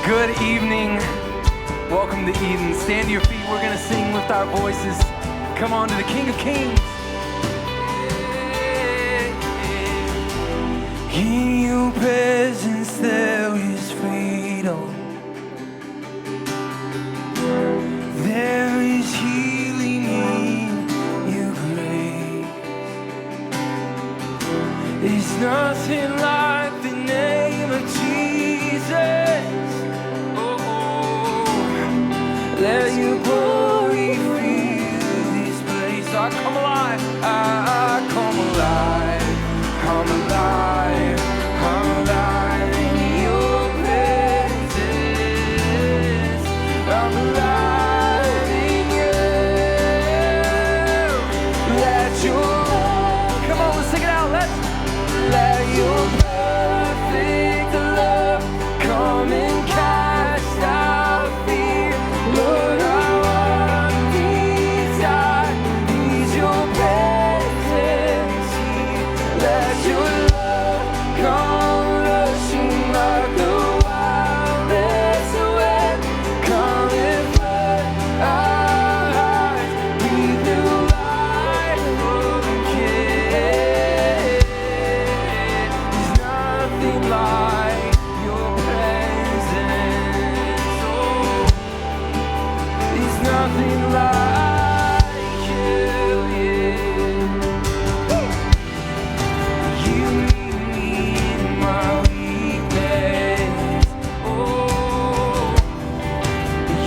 Good evening. Welcome to Eden. Stand to your feet. We're going to sing, lift our voices. Come on to the King of Kings. In your presence there is freedom. There is healing in your grace. There's nothing like the name of Jesus. Let your glory fill this place. I come alive. I come alive. I'm alive. I'm alive in your presence. I'm alive in you. Let your come on, let's sing it out. Let your perfect love come and cast out fear. Lord, our desire is your presence here. Let your love come rushing like the wildest wind. Come and flood our hearts, breathe new life again. There's nothing like your presence. Oh. There's nothing like you, yeah. You meet me in my weakness. Oh,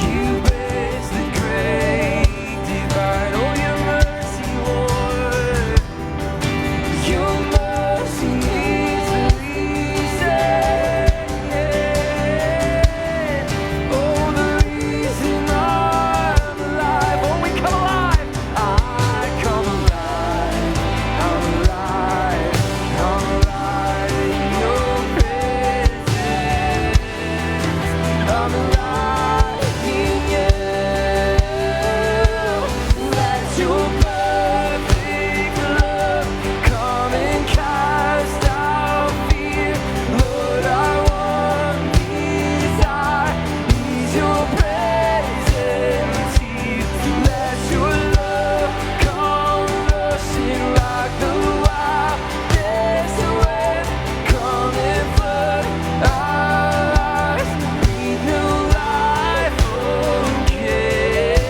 you bless the great divide. Oh, your mercy, Lord. Your mercy is the reason, yeah. Oh, the reason I'm alive. Oh, we come alive. I come alive. I'm alive. I'm alive in your presence. I'm alive in you. Let your perfect love come and cast out fear. Lord, our one desire is your presence here. Let your love come rushing like the wildest wind. Come and flood our lives, breathe new life again.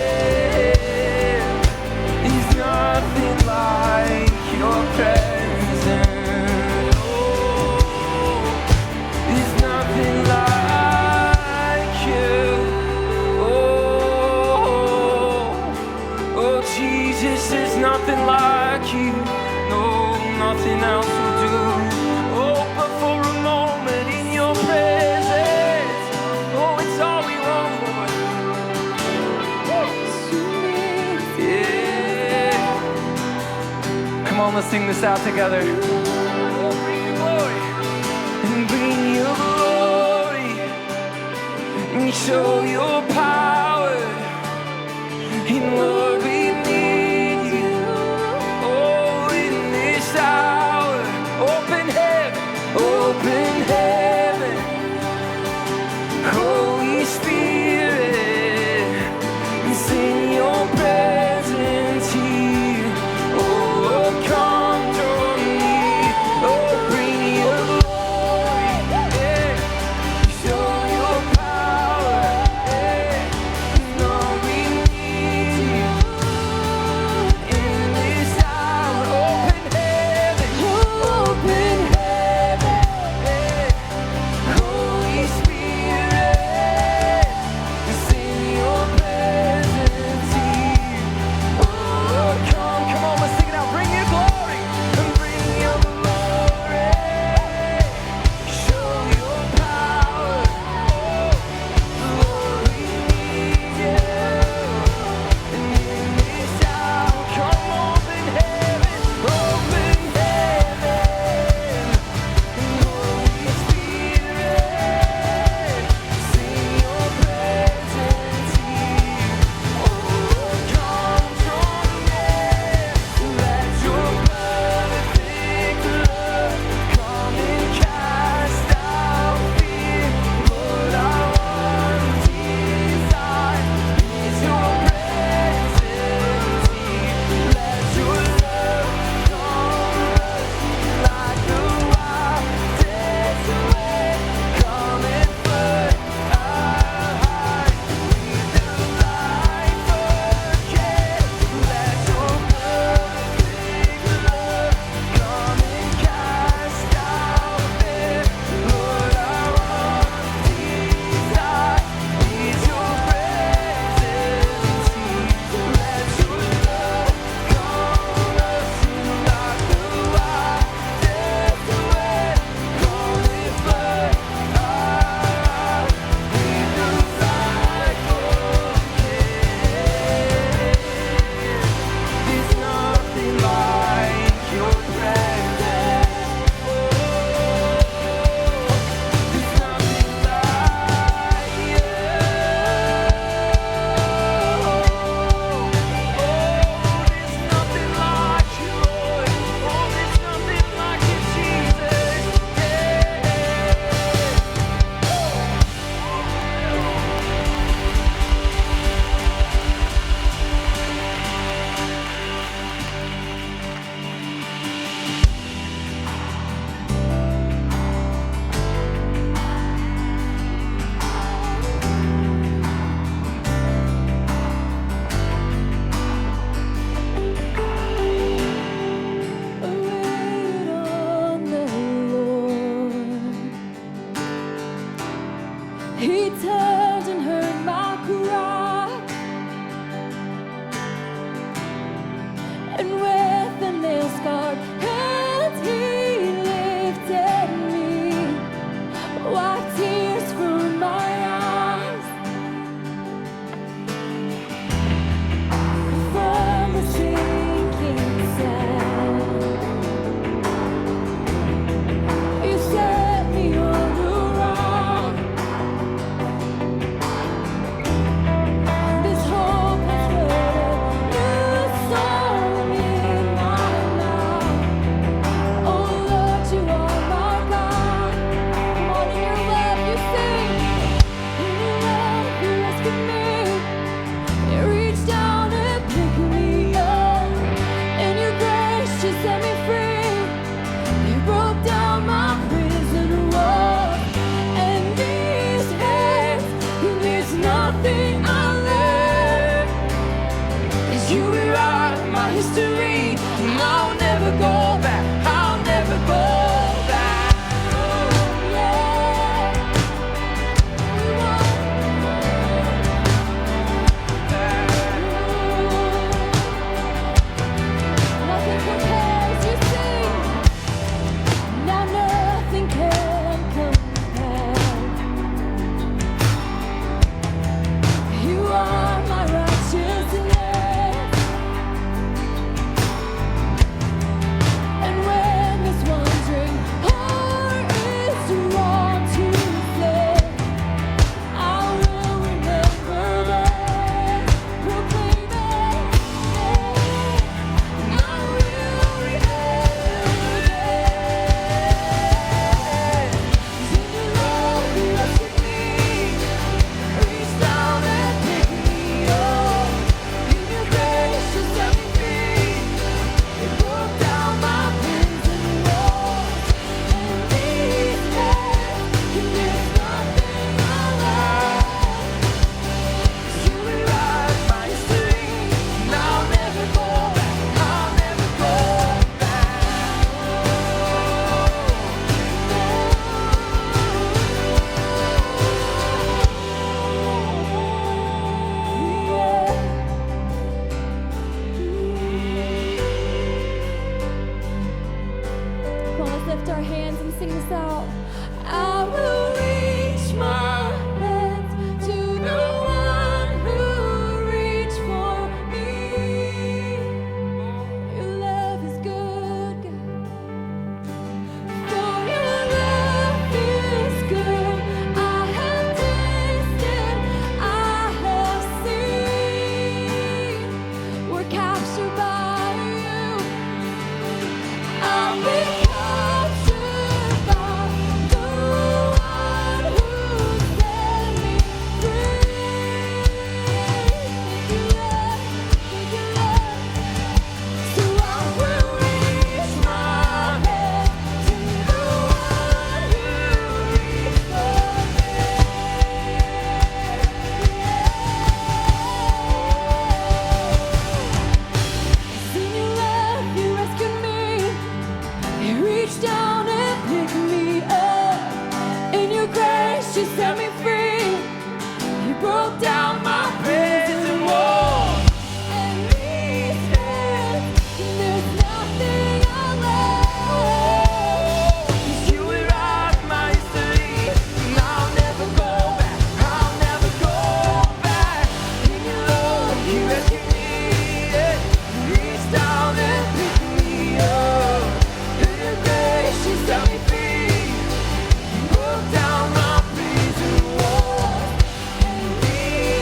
There's nothing like your presence. Oh, there's nothing like you. Oh, Jesus, there's nothing like you. No, nothing else will do. Oh, but for a moment in your presence. Oh, it's all we want, Lord. Yeah. Come on, let's sing this out together. Oh, bring your glory. And bring your glory. And show your power. And Lord, we need you. Oh, in this hour. Open heaven. Open heaven. Holy Spirit, send your presence here. Oh, come draw me. Oh, bring your glory. Yeah. Show your power. Yeah. He turned and heard my cry, and with a nail-scarred hand He lifted me, wiped tears from my eyes. From the sinking sand, You set me on the rock. This hope has put a new song in my mouth. Oh Lord, You are my God. Come on, in Your love You sing. In Your love You rescued me. You reached down and picked me up. In Your grace You set me free. You broke down my prison wall. And these hands, there's nothing I live. 'Cause You rewrite my history, and I'll never go back. I'll never go back. Oh, yeah. We Nothing compares, You sing. Now nothing can compare. You are my righteousness. And when this wandering heart is drawn to fled, I will remember this, proclaim it, and I will remember this. In Your love You rescued me, reached down and picked me up. In Your grace You set me free. You broke down my prison walls. And these hands, there's nothing I lack. 'Cause You rewrite my history, and I'll never go back. I'll never go back. Come on, let's lift our hands and sing this out. I will reach my hands to the one who reached for me. Your love is good, God. For Your love is good. I have tasted, I have seen. We're captured by You. I've been captured by the one who set me free. Thank You, Lord. Thank You, Lord. So I will reach my hand to the one who reached for me. In Your love You rescued me. You reached down and picked me up. In Your grace You set me free. You broke down my prison wall. And these hands, there's nothing I lack. 'Cause You rewrite my history, and I'll never go back. I'll never go back. In Your love You rescued me. You reached down and picked me up. In Your grace You set me free. You broke down my prison walls. And these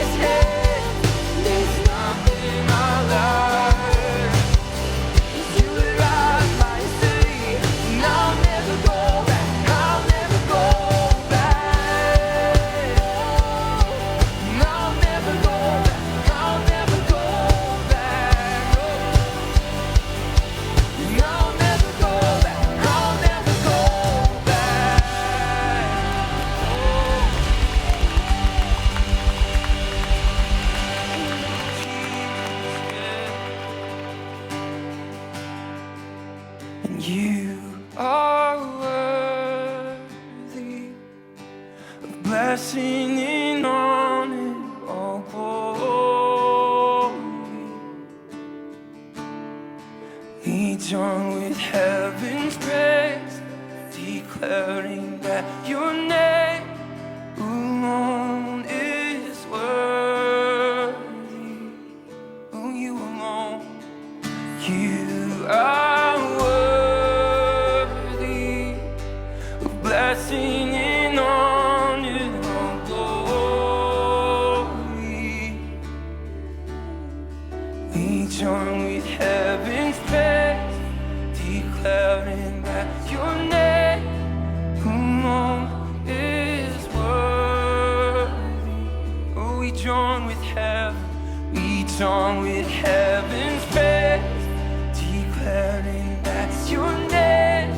blessing and honor, all glory. We join with heaven's praise, declaring that your name alone is worthy. Oh, you alone, you are worthy of blessing and honor, all glory. We join with heaven's praise, declaring that your name alone is worthy. Oh, we join with heaven's praise, declaring that your name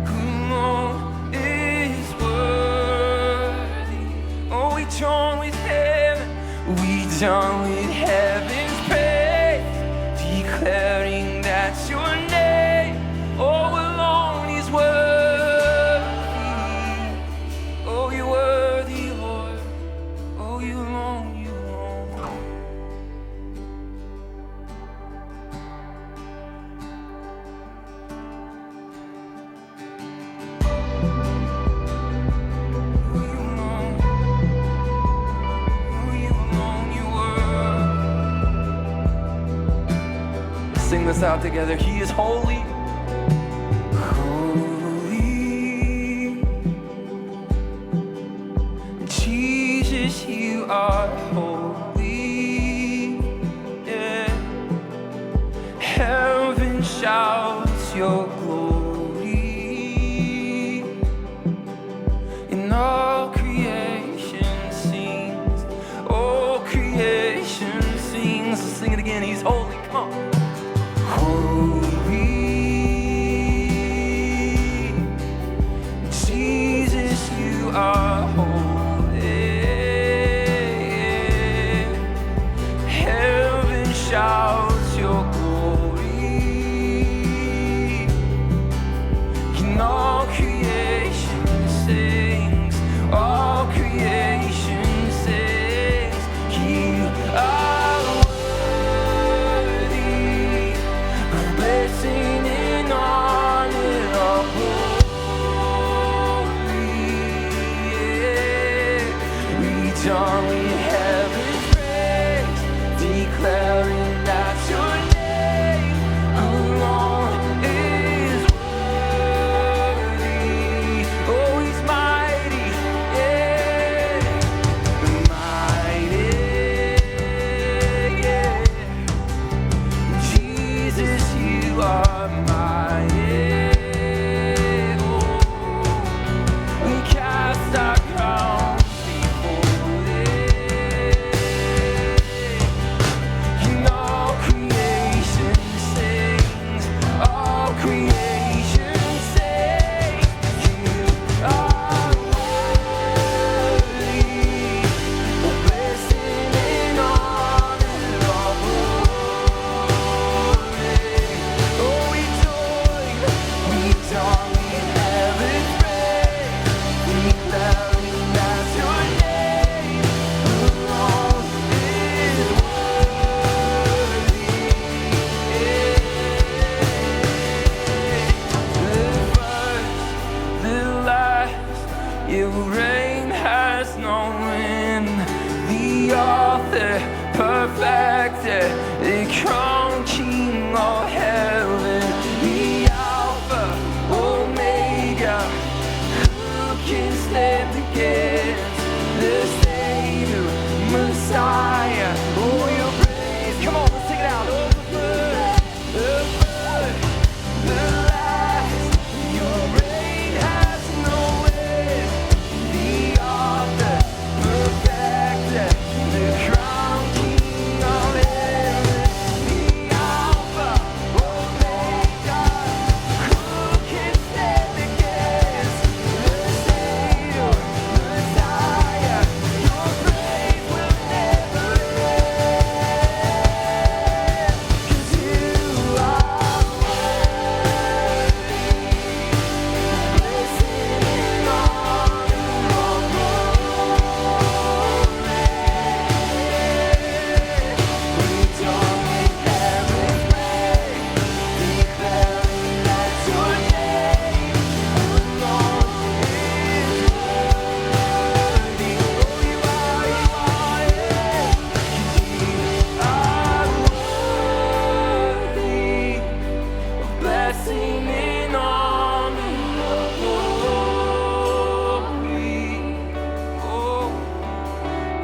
alone is worthy. Oh, we join with heaven's praise, declaring that your name, oh, alone is worthy. Oh, you're worthy, Lord. Oh, you alone, you alone. Oh, you alone. Oh, you alone, you were. Sing this out together. He is holy. Holy. Jesus, you are holy. Yeah. Heaven shouts your glory, and all creation sings. All creation sings. Let's sing it again. He's holy. Come on. Holy. Jesus, you are holy. Heaven shouts your glory, and all creation sings. All creation sings. You are worthy of blessing and honor, all glory. We join with heaven's praise, declaring that your name alone is worthy. Oh, he's mighty, yeah, mighty, yeah. Jesus, you are mighty. Oh, we cast our crowns before thee.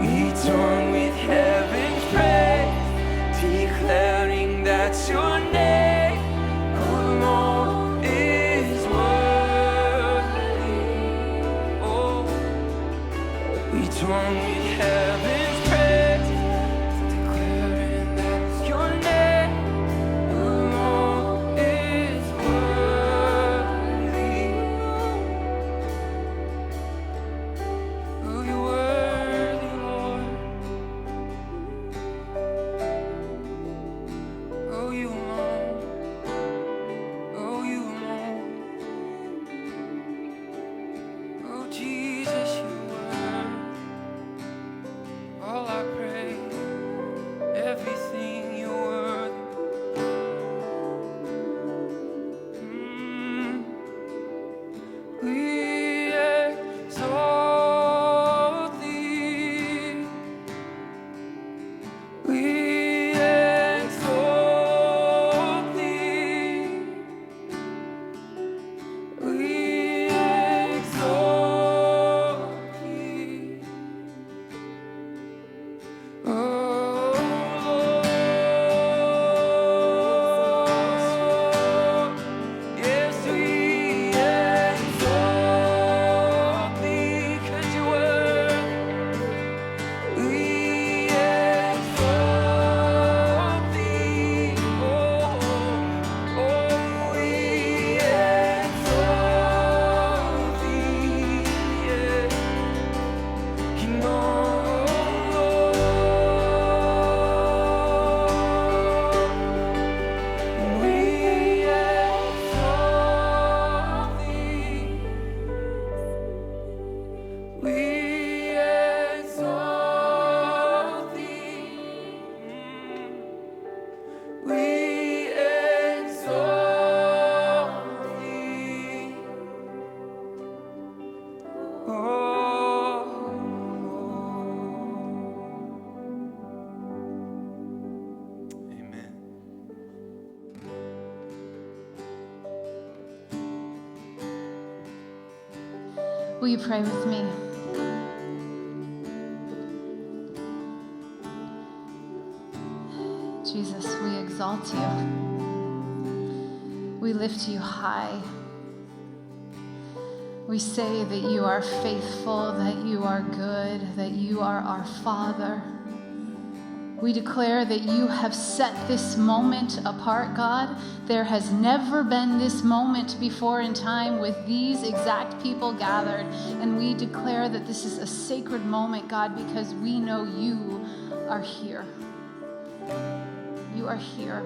We join with heaven's praise, declaring that your name alone is worthy. Oh, we join with heaven's praise, declaring that your name alone is worthy. Oh, you're worthy, Lord. Oh, you alone. Oh, you alone. Oh, Jesus, you were all I pray. Everything you were. We exalt thee. We exalt thee. We exalt thee. Oh Lord, yes we exalt thee, 'cause you were. We exalt thee. Oh, we exalt thee. Yeah. King of we exalt thee. We exalt thee. We exalt thee. Amen. Will you pray with me? Jesus, we exalt you. We lift you high. We say that you are faithful, that you are good, that you are our Father. We declare that you have set this moment apart, God. There has never been this moment before in time with these exact people gathered. And we declare that this is a sacred moment, God, because we know you are here. You are here.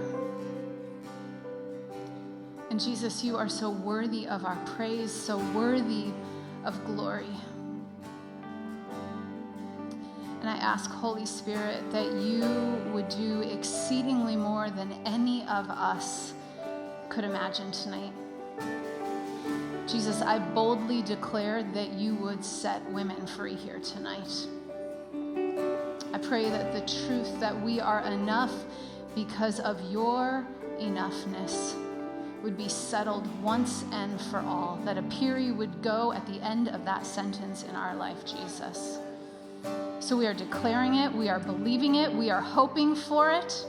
And Jesus, you are so worthy of our praise, so worthy of glory. And I ask, Holy Spirit, that you would do exceedingly more than any of us could imagine tonight. Jesus, I boldly declare that you would set women free here tonight. I pray that the truth that we are enough because of your enoughness would be settled once and for all, that a period would go at the end of that sentence in our life, Jesus. So we are declaring it, we are believing it, we are hoping for it,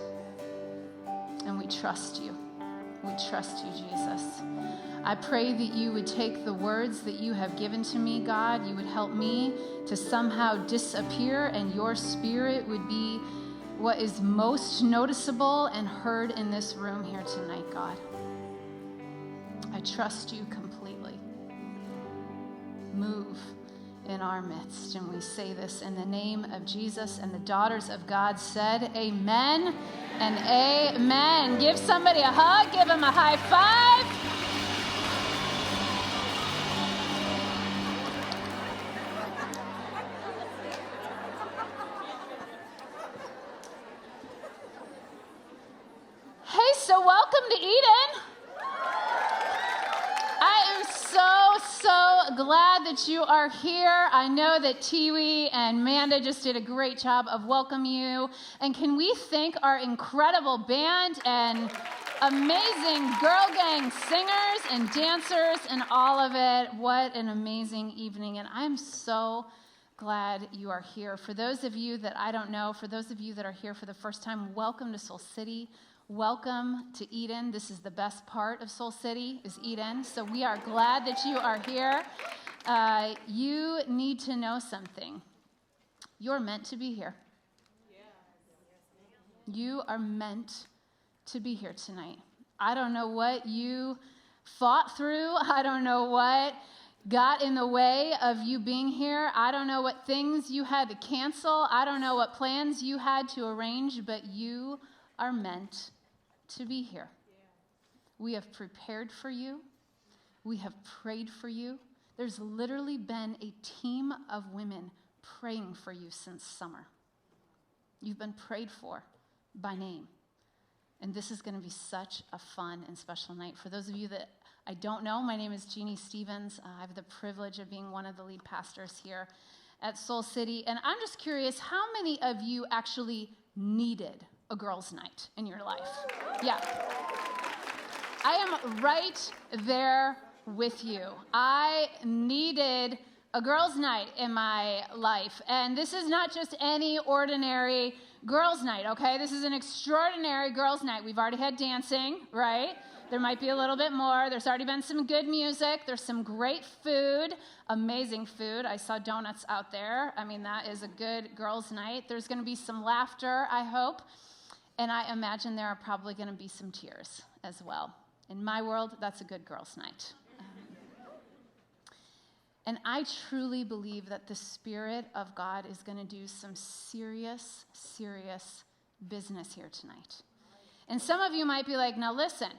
and we trust you. We trust you, Jesus. I pray that you would take the words that you have given to me, God. You would help me to somehow disappear, and your spirit would be what is most noticeable and heard in this room here tonight, God. I trust you completely. Move in our midst. And we say this in the name of Jesus, and the daughters of God said, amen and amen. Give somebody a hug, give them a high five. Hey, so welcome to Eden. I am so glad that you are here. I know that Tiwi and Manda just did a great job of welcoming you. And can we thank our incredible band and amazing girl gang singers and dancers and all of it. What an amazing evening. And I'm so glad you are here. For those of you that I don't know, for those of you that are here for the first time, welcome to Soul City. Welcome to Eden. This is the best part of Soul City, is Eden. So we are glad that you are here. You need to know something. You're meant to be here. You are meant to be here tonight. I don't know what you fought through. I don't know what got in the way of you being here. I don't know what things you had to cancel. I don't know what plans you had to arrange, but you are meant to be here. We have prepared for you. We have prayed for you. There's literally been a team of women praying for you since summer. You've been prayed for by name. And this is going to be such a fun and special night. For those of you that I don't know, my name is Jeanne Stevens. I have the privilege of being one of the lead pastors here at Soul City. And I'm just curious, how many of you actually needed a girls' night in your life? Yeah. I am right there with you. I needed a girls' night in my life. And this is not just any ordinary girls' night, okay? This is an extraordinary girls' night. We've already had dancing, right? There might be a little bit more. There's already been some good music. There's some great food, amazing food. I saw donuts out there. I mean, that is a good girls' night. There's going to be some laughter, I hope. And I imagine there are probably going to be some tears as well. In my world, that's a good girls' night. And I truly believe that the Spirit of God is going to do some serious, serious business here tonight. And some of you might be like, now listen,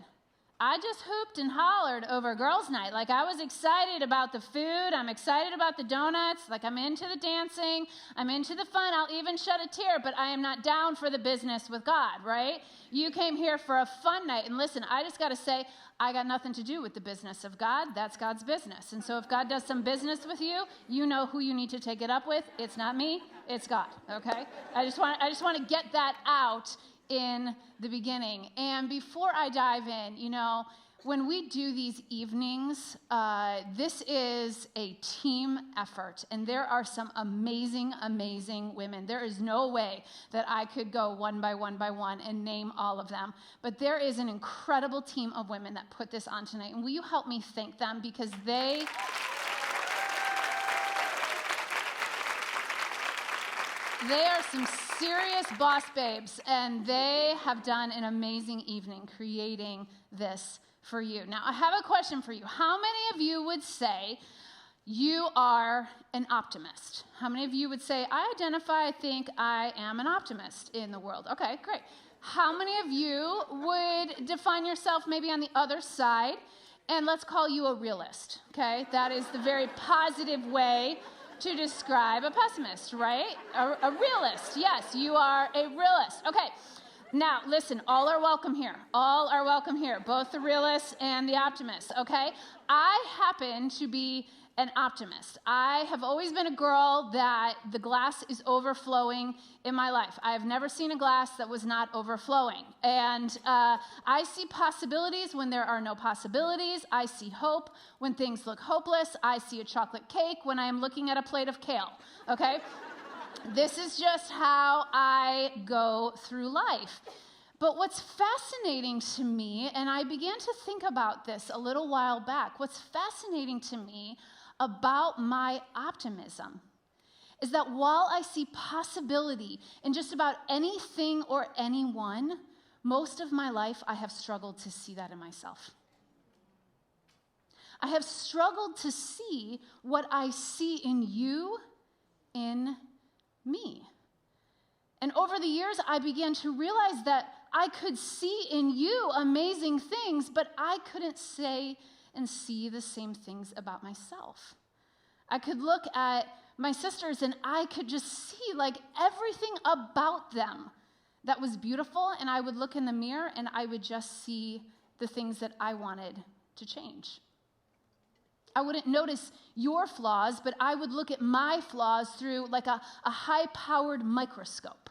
I just hooped and hollered over girls' night. Like, I was excited about the food. I'm excited about the donuts. Like, I'm into the dancing. I'm into the fun. I'll even shed a tear, but I am not down for the business with God, right? You came here for a fun night. And listen, I just got to say, I got nothing to do with the business of God. That's God's business. And so if God does some business with you, you know who you need to take it up with. It's not me. It's God, okay? I just want to get that out in the beginning. And before I dive in, you know, when we do these evenings, this is a team effort, and there are some amazing, amazing women. There is no way that I could go one by one and name all of them, but there is an incredible team of women that put this on tonight, and will you help me thank them, because they are some serious boss babes, and they have done an amazing evening creating this for you. Now, I have a question for you. How many of you would say you are an optimist? How many of you would say, I think I am an optimist in the world? Okay, great. How many of you would define yourself maybe on the other side, and let's call you a realist, okay? That is the very positive way to describe a pessimist, right? A realist. Yes, you are a realist. Okay. Now, listen, all are welcome here. All are welcome here, both the realists and the optimists, okay? I happen to be an optimist. I have always been a girl that the glass is overflowing in my life. I have never seen a glass that was not overflowing. And I see possibilities when there are no possibilities. I see hope when things look hopeless. I see a chocolate cake when I am looking at a plate of kale, okay? This is just how I go through life. But what's fascinating to me, and I began to think about this a little while back, what's fascinating to me about my optimism is that while I see possibility in just about anything or anyone, most of my life I have struggled to see that in myself. I have struggled to see what I see in you, in me. And over the years, I began to realize that I could see in you amazing things, but I couldn't say and see the same things about myself. I could look at my sisters and I could just see like everything about them that was beautiful, and I would look in the mirror and I would just see the things that I wanted to change. I wouldn't notice your flaws, but I would look at my flaws through like a high-powered microscope.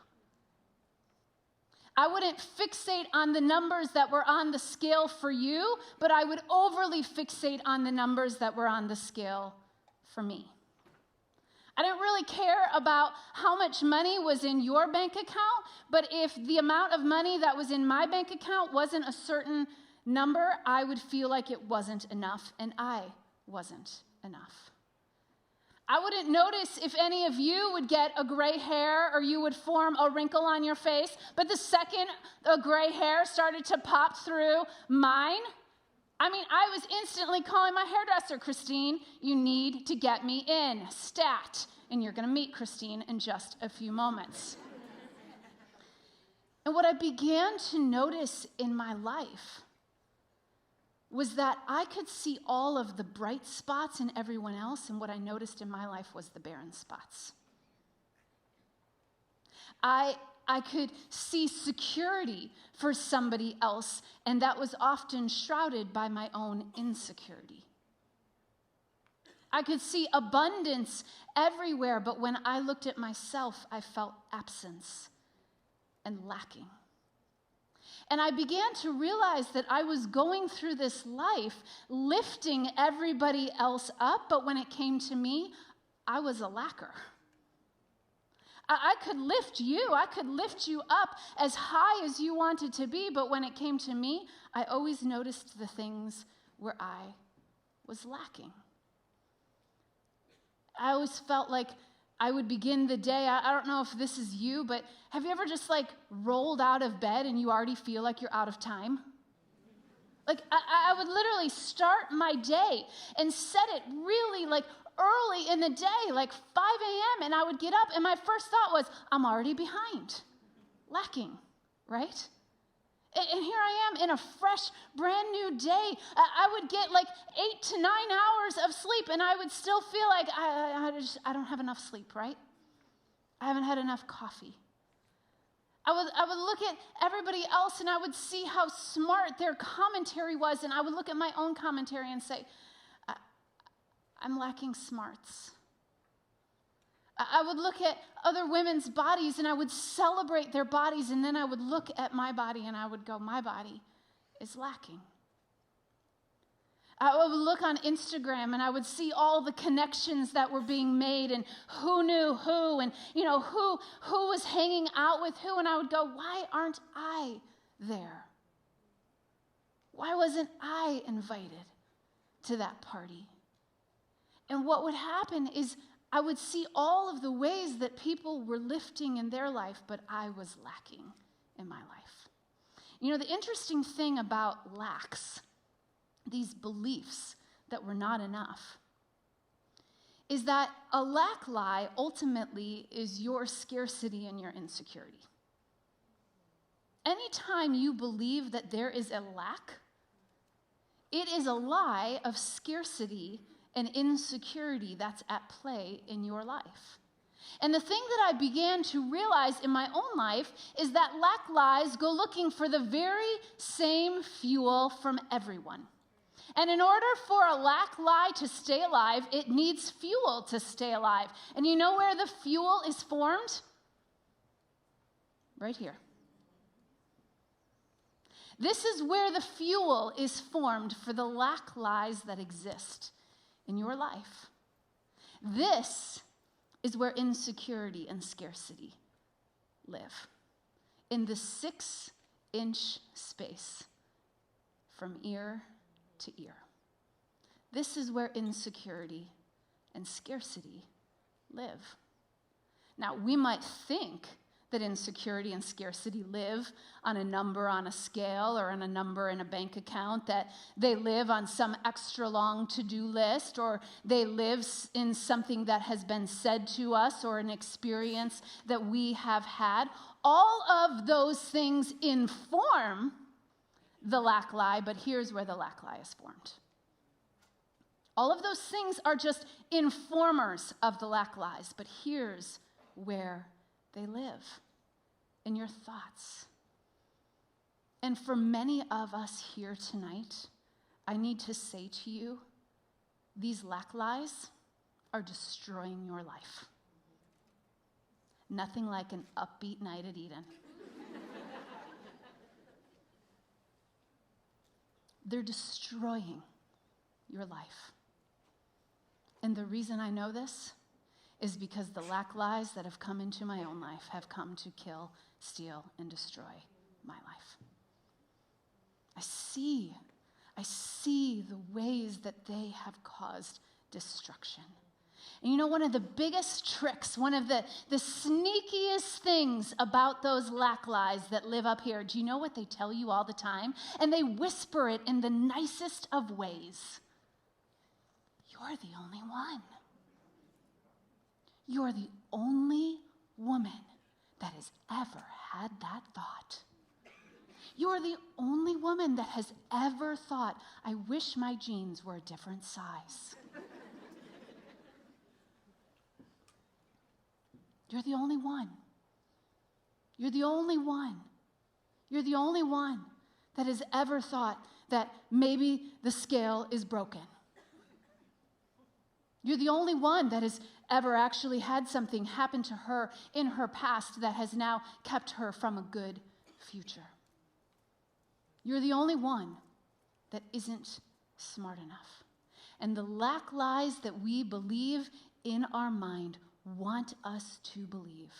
I wouldn't fixate on the numbers that were on the scale for you, but I would overly fixate on the numbers that were on the scale for me. I didn't really care about how much money was in your bank account, but if the amount of money that was in my bank account wasn't a certain number, I would feel like it wasn't enough, and I wasn't enough. I wouldn't notice if any of you would get a gray hair or you would form a wrinkle on your face, but the second a gray hair started to pop through mine, I was instantly calling my hairdresser, Christine, you need to get me in, stat. And you're going to meet Christine in just a few moments. And what I began to notice in my life was that I could see all of the bright spots in everyone else, and what I noticed in my life was the barren spots. I could see security for somebody else, and that was often shrouded by my own insecurity. I could see abundance everywhere, but when I looked at myself, I felt absence and lacking. And I began to realize that I was going through this life lifting everybody else up, but when it came to me, I was a lacker. I could lift you. I could lift you up as high as you wanted to be, but when it came to me, I always noticed the things where I was lacking. I always felt like I would begin the day, I don't know if this is you, but have you ever just rolled out of bed and you already feel like you're out of time? I would literally start my day and set it really early in the day, 5 a.m., and I would get up, and my first thought was, I'm already behind, lacking, right? And here I am in a fresh, brand new day. I would get 8 to 9 hours of sleep, and I would still feel like I don't have enough sleep, right? I haven't had enough coffee. I would look at everybody else, and I would see how smart their commentary was, and I would look at my own commentary and say, I'm lacking smarts. I would look at other women's bodies and I would celebrate their bodies, and then I would look at my body and I would go, my body is lacking. I would look on Instagram and I would see all the connections that were being made and who knew who and who was hanging out with who, and I would go, why aren't I there? Why wasn't I invited to that party? And what would happen is I would see all of the ways that people were lifting in their life, but I was lacking in my life. The interesting thing about lacks, these beliefs that we're not enough, is that a lack lie ultimately is your scarcity and your insecurity. Anytime you believe that there is a lack, it is a lie of scarcity and insecurity that's at play in your life. And the thing that I began to realize in my own life is that lack lies go looking for the very same fuel from everyone. And in order for a lack lie to stay alive, it needs fuel to stay alive. And you know where the fuel is formed? Right here. This is where the fuel is formed for the lack lies that exist in your life. This is where insecurity and scarcity live, in the 6-inch space from ear to ear. This is where insecurity and scarcity live. Now, we might think that insecurity and scarcity live on a number on a scale or on a number in a bank account, that they live on some extra long to-do list, or they live in something that has been said to us or an experience that we have had. All of those things inform the lack lie, but here's where the lack lie is formed. All of those things are just informers of the lack lies, but here's where they live, in your thoughts. And for many of us here tonight, I need to say to you, these lack lies are destroying your life. Nothing like an upbeat night at Eden. They're destroying your life. And the reason I know this is because the lack lies that have come into my own life have come to kill, steal, and destroy my life. I see the ways that they have caused destruction. And you know, one of the biggest tricks, one of the sneakiest things about those lack lies that live up here, do you know what they tell you all the time? And they whisper it in the nicest of ways. You're the only one. You're the only woman that has ever had that thought. You're the only woman that has ever thought, I wish my jeans were a different size. You're the only one. You're the only one. You're the only one that has ever thought that maybe the scale is broken. You're the only one that has ever actually had something happen to her in her past that has now kept her from a good future. You're the only one that isn't smart enough. And the lack lies that we believe in our mind want us to believe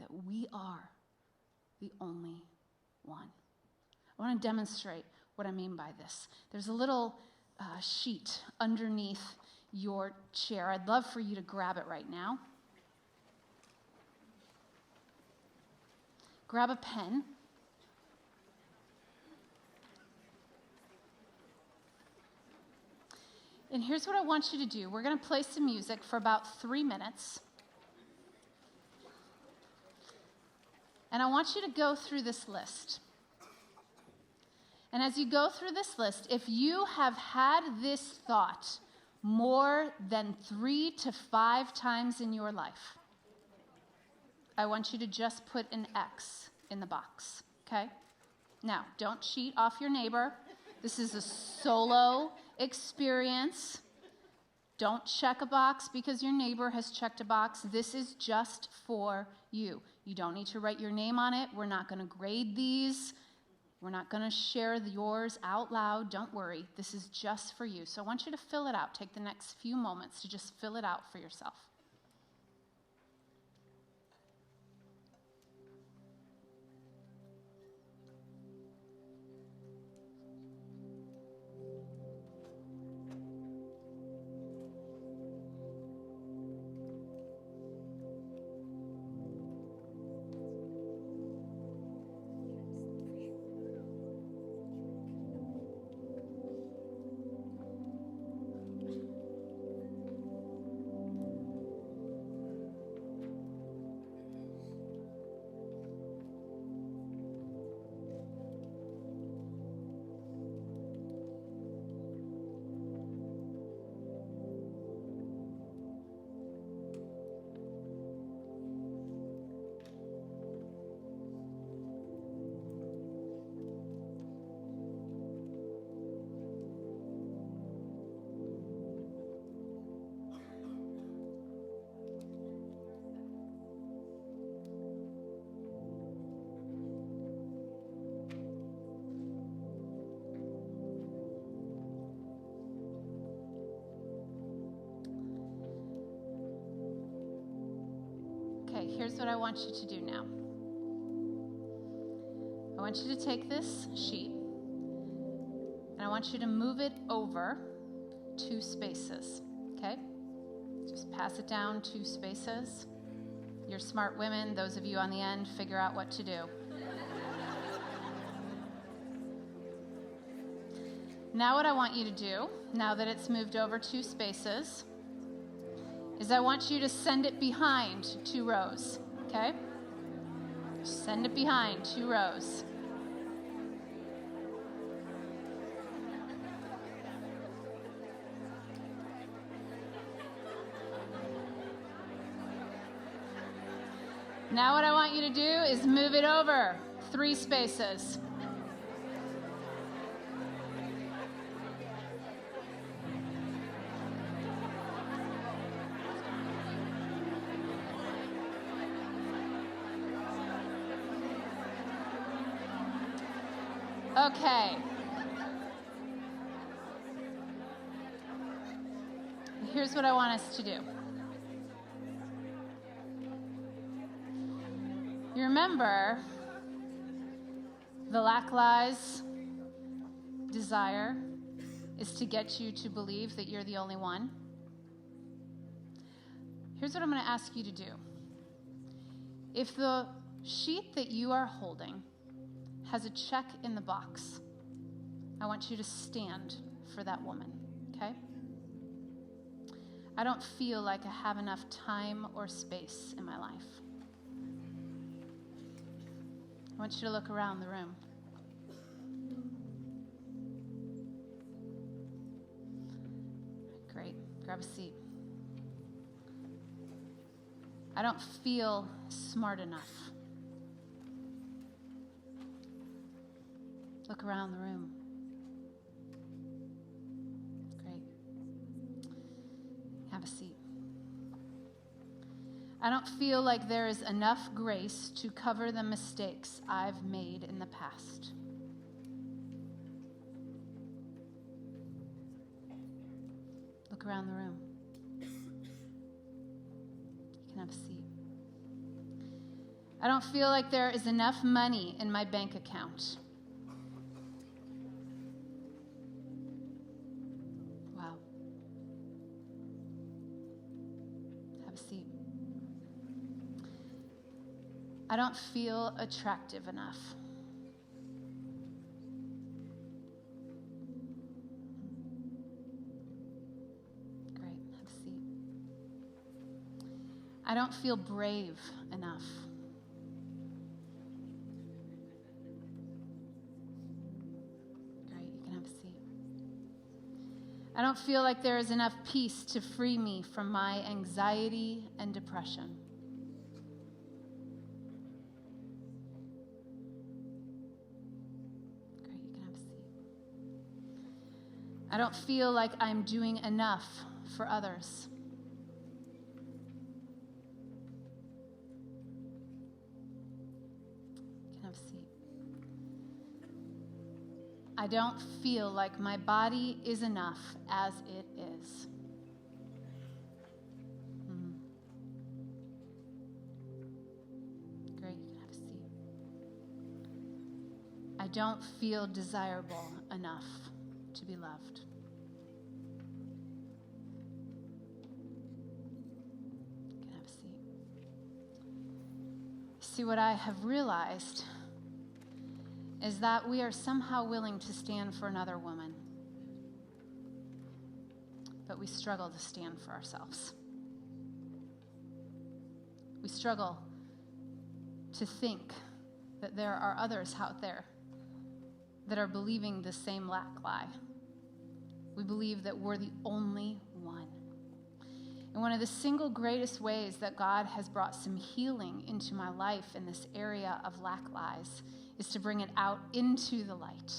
that we are the only one. I want to demonstrate what I mean by this. There's a little sheet underneath your chair. I'd love for you to grab it right now. Grab a pen. And here's what I want you to do. We're going to play some music for about 3 minutes. And I want you to go through this list. And as you go through this list, if you have had this thought more than 3 to 5 times in your life, I want you to just put an X in the box, okay? Now, don't cheat off your neighbor. This is a solo experience. Don't check a box because your neighbor has checked a box. This is just for you. You don't need to write your name on it. We're not going to grade these. We're not going to share yours out loud. Don't worry. This is just for you. So I want you to fill it out. Take the next few moments to just fill it out for yourself. Okay, here's what I want you to do now. I want you to take this sheet, and I want you to move it over 2 spaces, okay? Just pass it down 2 spaces. You're smart women. Those of you on the end, figure out what to do. Now what I want you to do, now that it's moved over 2 spaces, is I want you to send it behind 2 rows, okay? Send it behind 2 rows. Now what I want you to do is move it over 3 spaces. Okay. Here's what I want us to do. You remember the lack lies desire is to get you to believe that you're the only one. Here's what I'm going to ask you to do. If the sheet that you are holding has a check in the box, I want you to stand for that woman, okay? I don't feel like I have enough time or space in my life. I want you to look around the room. Great. Grab a seat. I don't feel smart enough. Look around the room. Great. Have a seat. I don't feel like there is enough grace to cover the mistakes I've made in the past. Look around the room. You can have a seat. I don't feel like there is enough money in my bank account. Wow. Have a seat. I don't feel attractive enough. Great, have a seat. I don't feel brave enough. Great, you can have a seat. I don't feel like there is enough peace to free me from my anxiety and depression. I don't feel like I'm doing enough for others. You can have a seat. I don't feel like my body is enough as it is. Great, you can have a seat. I don't feel desirable enough to be loved. You can have a seat. See, what I have realized is that we are somehow willing to stand for another woman, but we struggle to stand for ourselves. We struggle to think that there are others out there that are believing the same lack lie. We believe that we're the only one. And one of the single greatest ways that God has brought some healing into my life in this area of lack lies is to bring it out into the light,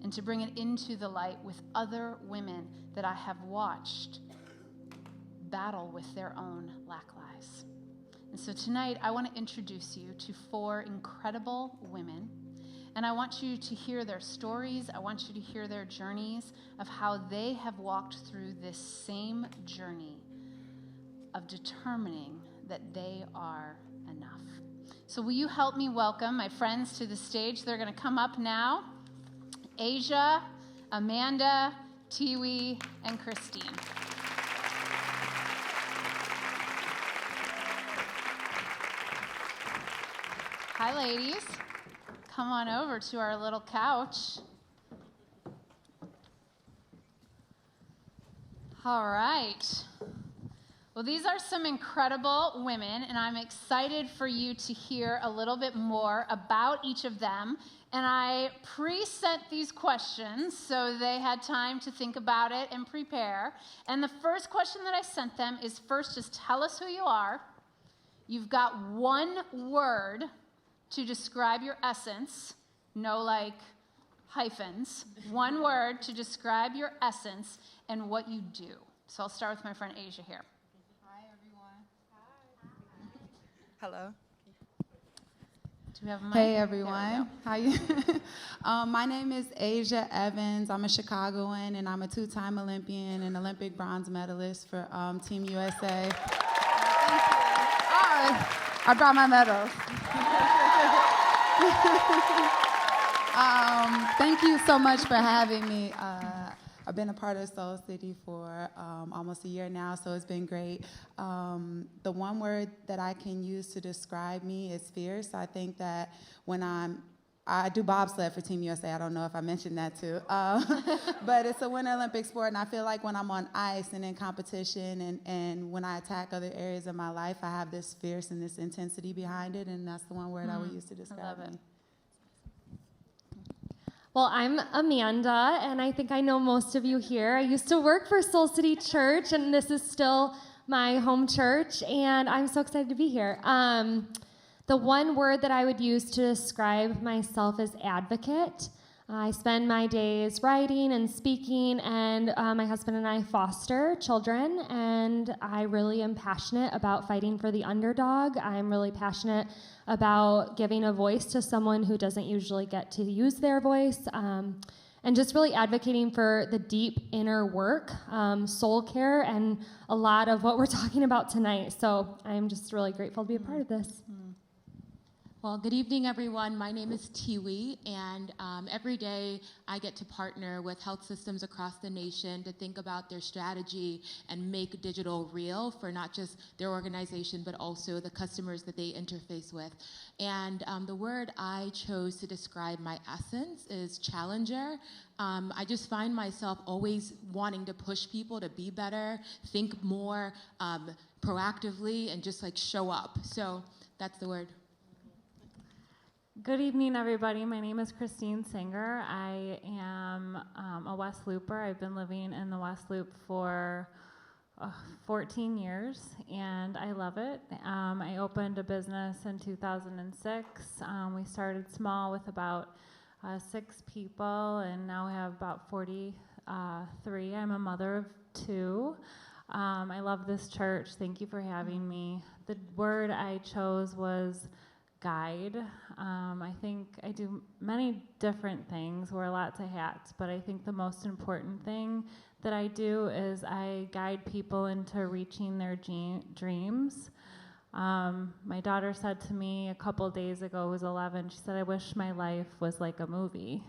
and to bring it into the light with other women that I have watched battle with their own lack lies. And so tonight I want to introduce you to 4 incredible women. And I want you to hear their stories. I want you to hear their journeys of how they have walked through this same journey of determining that they are enough. So will you help me welcome my friends to the stage? They're going to come up now. Asia, Amanda, Tiwi, and Christine. Hi, ladies. Come on over to our little couch. All right. Well, these are some incredible women, and I'm excited for you to hear a little bit more about each of them. And I pre-sent these questions, so they had time to think about it and prepare. And the first question that I sent them is, first, just tell us who you are. You've got one word to describe your essence. No, like, hyphens. One word to describe your essence and what you do. So I'll start with my friend Asia here. Hi, everyone. Hi. Hello. Do we have a mic? Hey, everyone. How you? My name is Asia Evans. I'm a Chicagoan, and I'm a 2-time Olympian and Olympic bronze medalist for Team USA. Thank you. I brought my medals. Thank you so much for having me. I've been a part of Soul City for almost a year now, so it's been great. The one word that I can use to describe me is fierce. I think that when I do bobsled for Team USA. I don't know if I mentioned that too. But it's a Winter Olympic sport, and I feel like when I'm on ice and in competition and when I attack other areas of my life, I have this fierce and this intensity behind it, and that's the one word I would use to describe me. Well, I'm Amanda, and I think I know most of you here. I used to work for Soul City Church, and this is still my home church, and I'm so excited to be here. The one word that I would use to describe myself is advocate. I spend my days writing and speaking, and my husband and I foster children, and I really am passionate about fighting for the underdog. I'm really passionate about giving a voice to someone who doesn't usually get to use their voice, and just really advocating for the deep inner work, soul care, and a lot of what we're talking about tonight. So I'm just really grateful to be a part of this. Well, good evening, everyone. My name is Tiwi, and every day I get to partner with health systems across the nation to think about their strategy and make digital real for not just their organization, but also the customers that they interface with. And the word I chose to describe my essence is challenger. I just find myself always wanting to push people to be better, think more proactively, and just like show up. So that's the word. Good evening, everybody. My name is Christine Singer. I am a West Looper. I've been living in the West Loop for 14 years, and I love it. I opened a business in 2006. We started small with about 6 people, and now we have about 43. I'm a mother of 2. I love this church. Thank you for having me. The word I chose was guide. I think I do many different things, wear lots of hats, but I think the most important thing that I do is I guide people into reaching their dreams. My daughter said to me a couple days ago, who was 11, she said, "I wish my life was like a movie."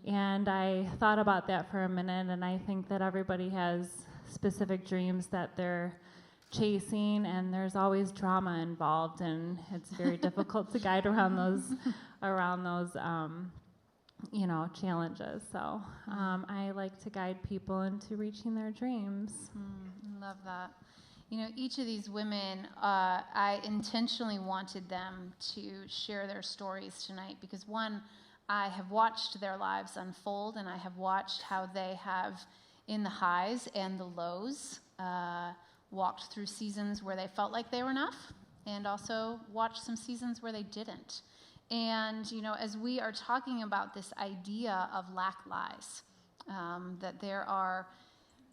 And I thought about that for a minute, and I think that everybody has specific dreams that they're chasing, and there's always drama involved, and it's very difficult to guide around those challenges. So I like to guide people into reaching their dreams. Love that. You know, each of these women, I intentionally wanted them to share their stories tonight because, one, I have watched their lives unfold, and I have watched how they have, in the highs and the lows, walked through seasons where they felt like they were enough, and also watched some seasons where they didn't. And, you know, as we are talking about this idea of lack lies, that there are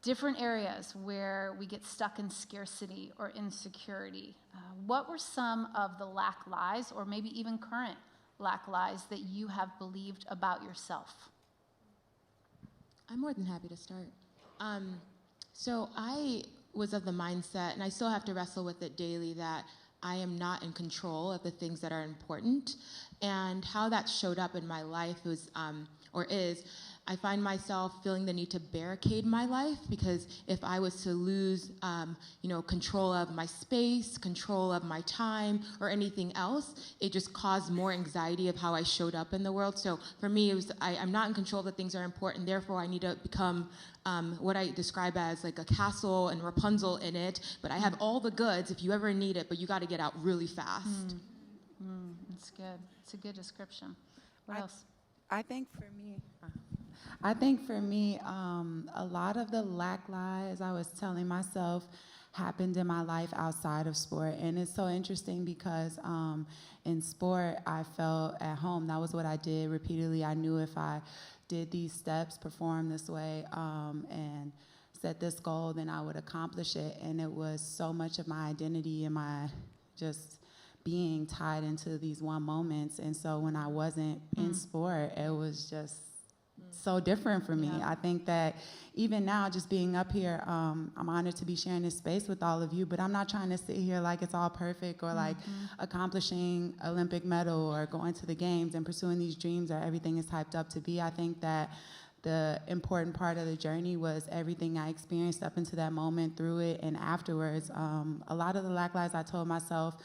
different areas where we get stuck in scarcity or insecurity, what were some of the lack lies, or maybe even current lack lies, that you have believed about yourself? I'm more than happy to start. So I was of the mindset, and I still have to wrestle with it daily, that I am not in control of the things that are important. And how that showed up in my life was, I find myself feeling the need to barricade my life, because if I was to lose, control of my space, control of my time, or anything else, it just caused more anxiety of how I showed up in the world. So for me, it was I'm not in control of the things that are important. Therefore, I need to become what I describe as like a castle and Rapunzel in it. But I have all the goods if you ever need it, but you got to get out really fast. That's good. It's a good description. What else? I think for me, a lot of the lack lies I was telling myself happened in my life outside of sport. And it's so interesting because in sport, I felt at home. That was what I did repeatedly. I knew if I did these steps, performed this way, and set this goal, then I would accomplish it. And it was so much of my identity and my just being tied into these one moments. And so when I wasn't in sport, it was just so different for me. I think that even now, just being up here, I'm honored to be sharing this space with all of you, but I'm not trying to sit here like it's all perfect or like accomplishing Olympic medal or going to the games and pursuing these dreams or everything is hyped up to be. I think that the important part of the journey was everything I experienced up into that moment, through it, and afterwards. A lot of the lack lives I told myself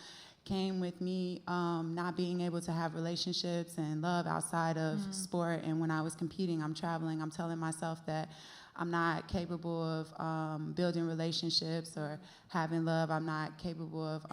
came with me not being able to have relationships and love outside of sport. And when I was competing, I'm traveling, I'm telling myself that I'm not capable of building relationships or having love. I'm not capable of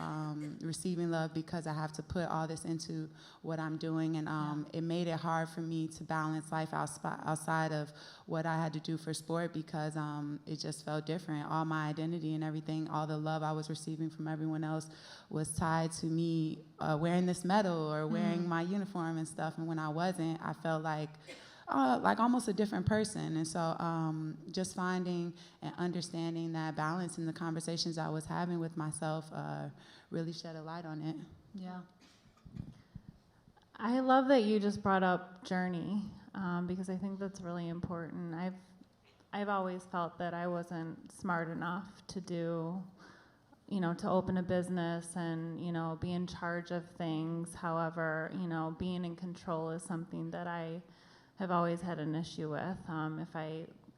receiving love because I have to put all this into what I'm doing. And it made it hard for me to balance life outside of what I had to do for sport because it just felt different. All my identity and everything, all the love I was receiving from everyone else was tied to me wearing this medal or wearing my uniform and stuff. And when I wasn't, I felt like almost a different person. And so just finding and understanding that balance in the conversations I was having with myself really shed a light on it. Yeah. I love that you just brought up journey because I think that's really important. I've always felt that I wasn't smart enough to do, to open a business and, be in charge of things. However, being in control is something that I have always had an issue with.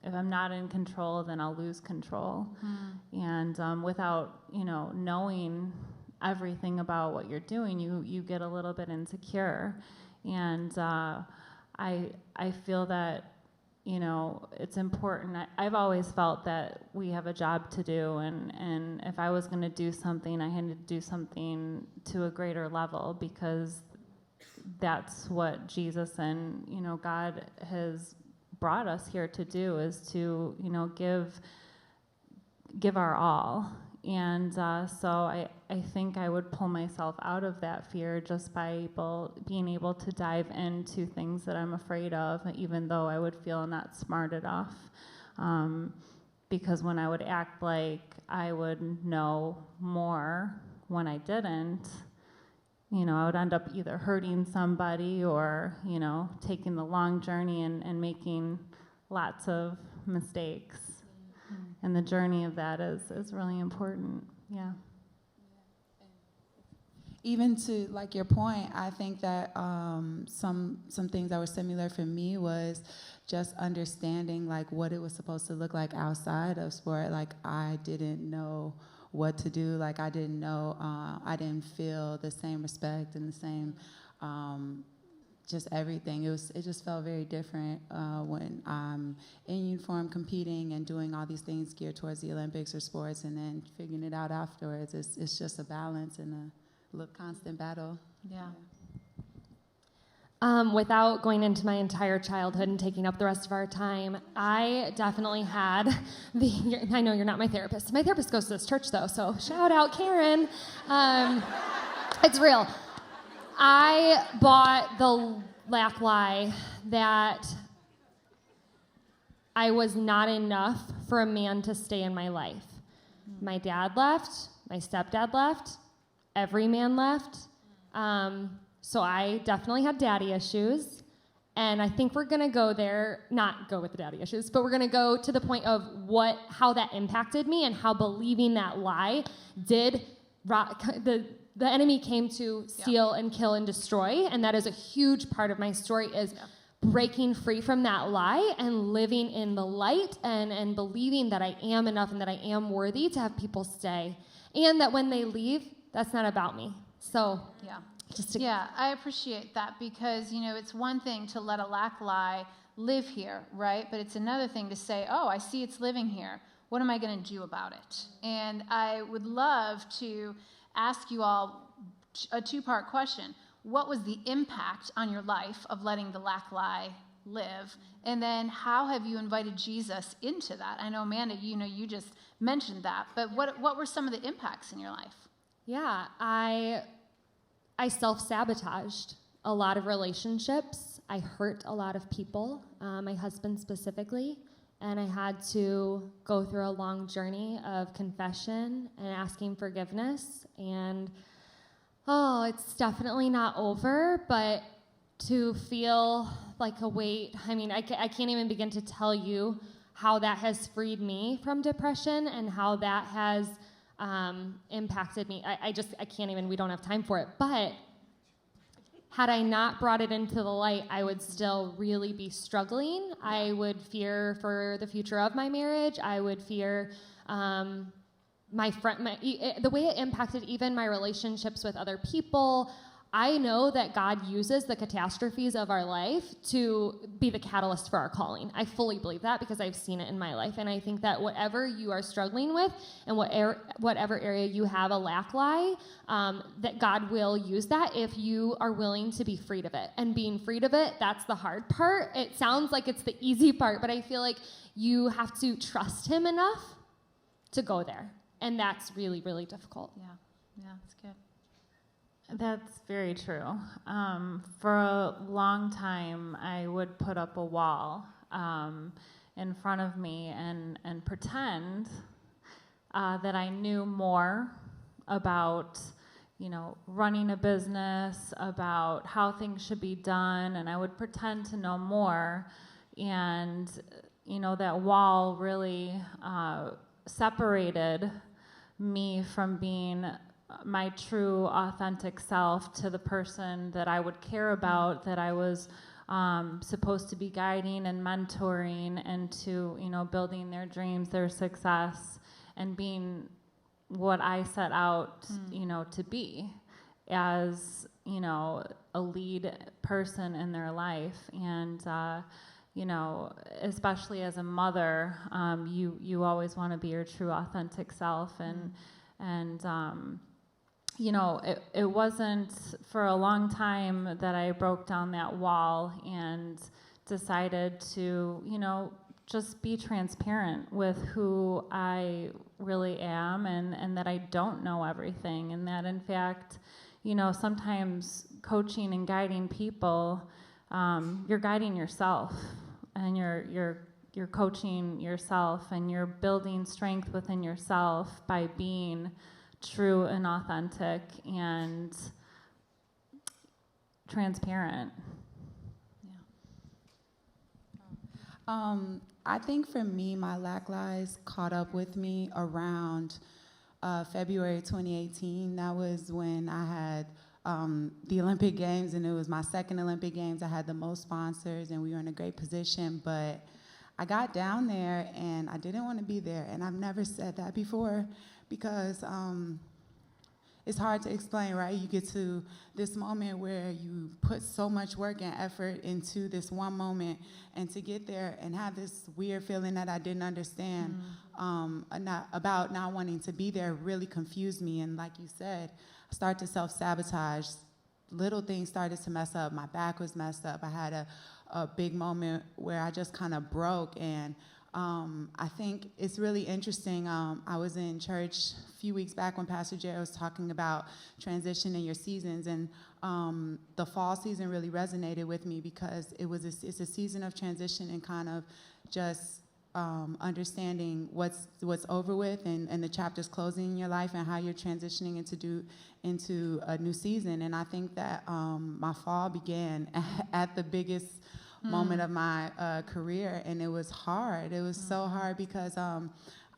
If I'm not in control, then I'll lose control. And without knowing everything about what you're doing, you get a little bit insecure. And I feel that it's important. I've always felt that we have a job to do, and if I was going to do something, I had to do something to a greater level because that's what Jesus and God has brought us here to do, is to give our all. And so I think I would pull myself out of that fear just by being able to dive into things that I'm afraid of, even though I would feel not smart enough. Because when I would act like I would know more when I didn't, I would end up either hurting somebody or, taking the long journey and making lots of mistakes. And the journey of that is really important. Yeah. Even to like your point, I think that some things that were similar for me was just understanding like what it was supposed to look like outside of sport. Like I didn't know what to do. Like I didn't know, I didn't feel the same respect and the same, just everything. It just felt very different when I'm in uniform competing and doing all these things geared towards the Olympics or sports, and then figuring it out afterwards. It's just a balance and a constant battle. Yeah. Without going into my entire childhood and taking up the rest of our time, I definitely had I know you're not my therapist. My therapist goes to this church, though, so shout out, Karen. It's real. I bought the lack lie that I was not enough for a man to stay in my life. My dad left. My stepdad left. Every man left. So I definitely had daddy issues, and I think we're gonna go there, not go with the daddy issues, but we're gonna go to the point of how that impacted me and how believing that lie did, the enemy came to steal and kill and destroy, and that is a huge part of my story is breaking free from that lie and living in the light and believing that I am enough and that I am worthy to have people stay, and that when they leave, that's not about me. So I appreciate that because, it's one thing to let a lack lie live here, right? But it's another thing to say, oh, I see it's living here. What am I going to do about it? And I would love to ask you all a two-part question. What was the impact on your life of letting the lack lie live? And then how have you invited Jesus into that? I know, Amanda, you just mentioned that, but what were some of the impacts in your life? Yeah, I self-sabotaged a lot of relationships. I hurt a lot of people, my husband specifically, and I had to go through a long journey of confession and asking forgiveness. And, it's definitely not over, but to feel like a weight. I mean, I can't even begin to tell you how that has freed me from depression and how that has impacted me. I can't even, we don't have time for it. But had I not brought it into the light, I would still really be struggling. I would fear for the future of my marriage. I would fear the way it impacted even my relationships with other people. I know that God uses the catastrophes of our life to be the catalyst for our calling. I fully believe that because I've seen it in my life. And I think that whatever you are struggling with and whatever area you have a lack lie, that God will use that if you are willing to be freed of it. And being freed of it, that's the hard part. It sounds like it's the easy part, but I feel like you have to trust him enough to go there. And that's really, really difficult. Yeah, that's good. That's very true. For a long time, I would put up a wall in front of me and pretend that I knew more about, running a business, about how things should be done, and I would pretend to know more. And, that wall really separated me from being my true authentic self to the person that I would care about, that I was supposed to be guiding and mentoring and to, building their dreams, their success, and being what I set out, to be as, a lead person in their life. And, especially as a mother, you always want to be your true authentic self. And it wasn't for a long time that I broke down that wall and decided to, just be transparent with who I really am and that I don't know everything. And that, in fact, sometimes coaching and guiding people, you're guiding yourself and you're coaching yourself and you're building strength within yourself by being true and authentic and transparent. I think for me, my lack lies caught up with me around February 2018. That was when I had the Olympic Games, and it was my second Olympic Games. I had the most sponsors, and we were in a great position, but I got down there, and I didn't want to be there, and I've never said that before because it's hard to explain, right? You get to this moment where you put so much work and effort into this one moment, and to get there and have this weird feeling that I didn't understand about not wanting to be there really confused me. And like you said, I started to self-sabotage. Little things started to mess up. My back was messed up. I had a big moment where I just kind of broke, and I think it's really interesting. I was in church a few weeks back when Pastor Jerry was talking about transition in your seasons, and the fall season really resonated with me because it's a season of transition and kind of just understanding what's over with and the chapters closing in your life and how you're transitioning into a new season. And I think that my fall began at the biggest moment of my career, and it was hard. It was so hard because I'm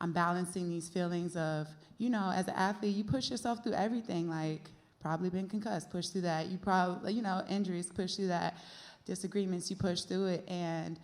balancing these feelings of, as an athlete, you push yourself through everything, like probably been concussed, push through that. You probably, injuries, push through that. Disagreements, you push through it, and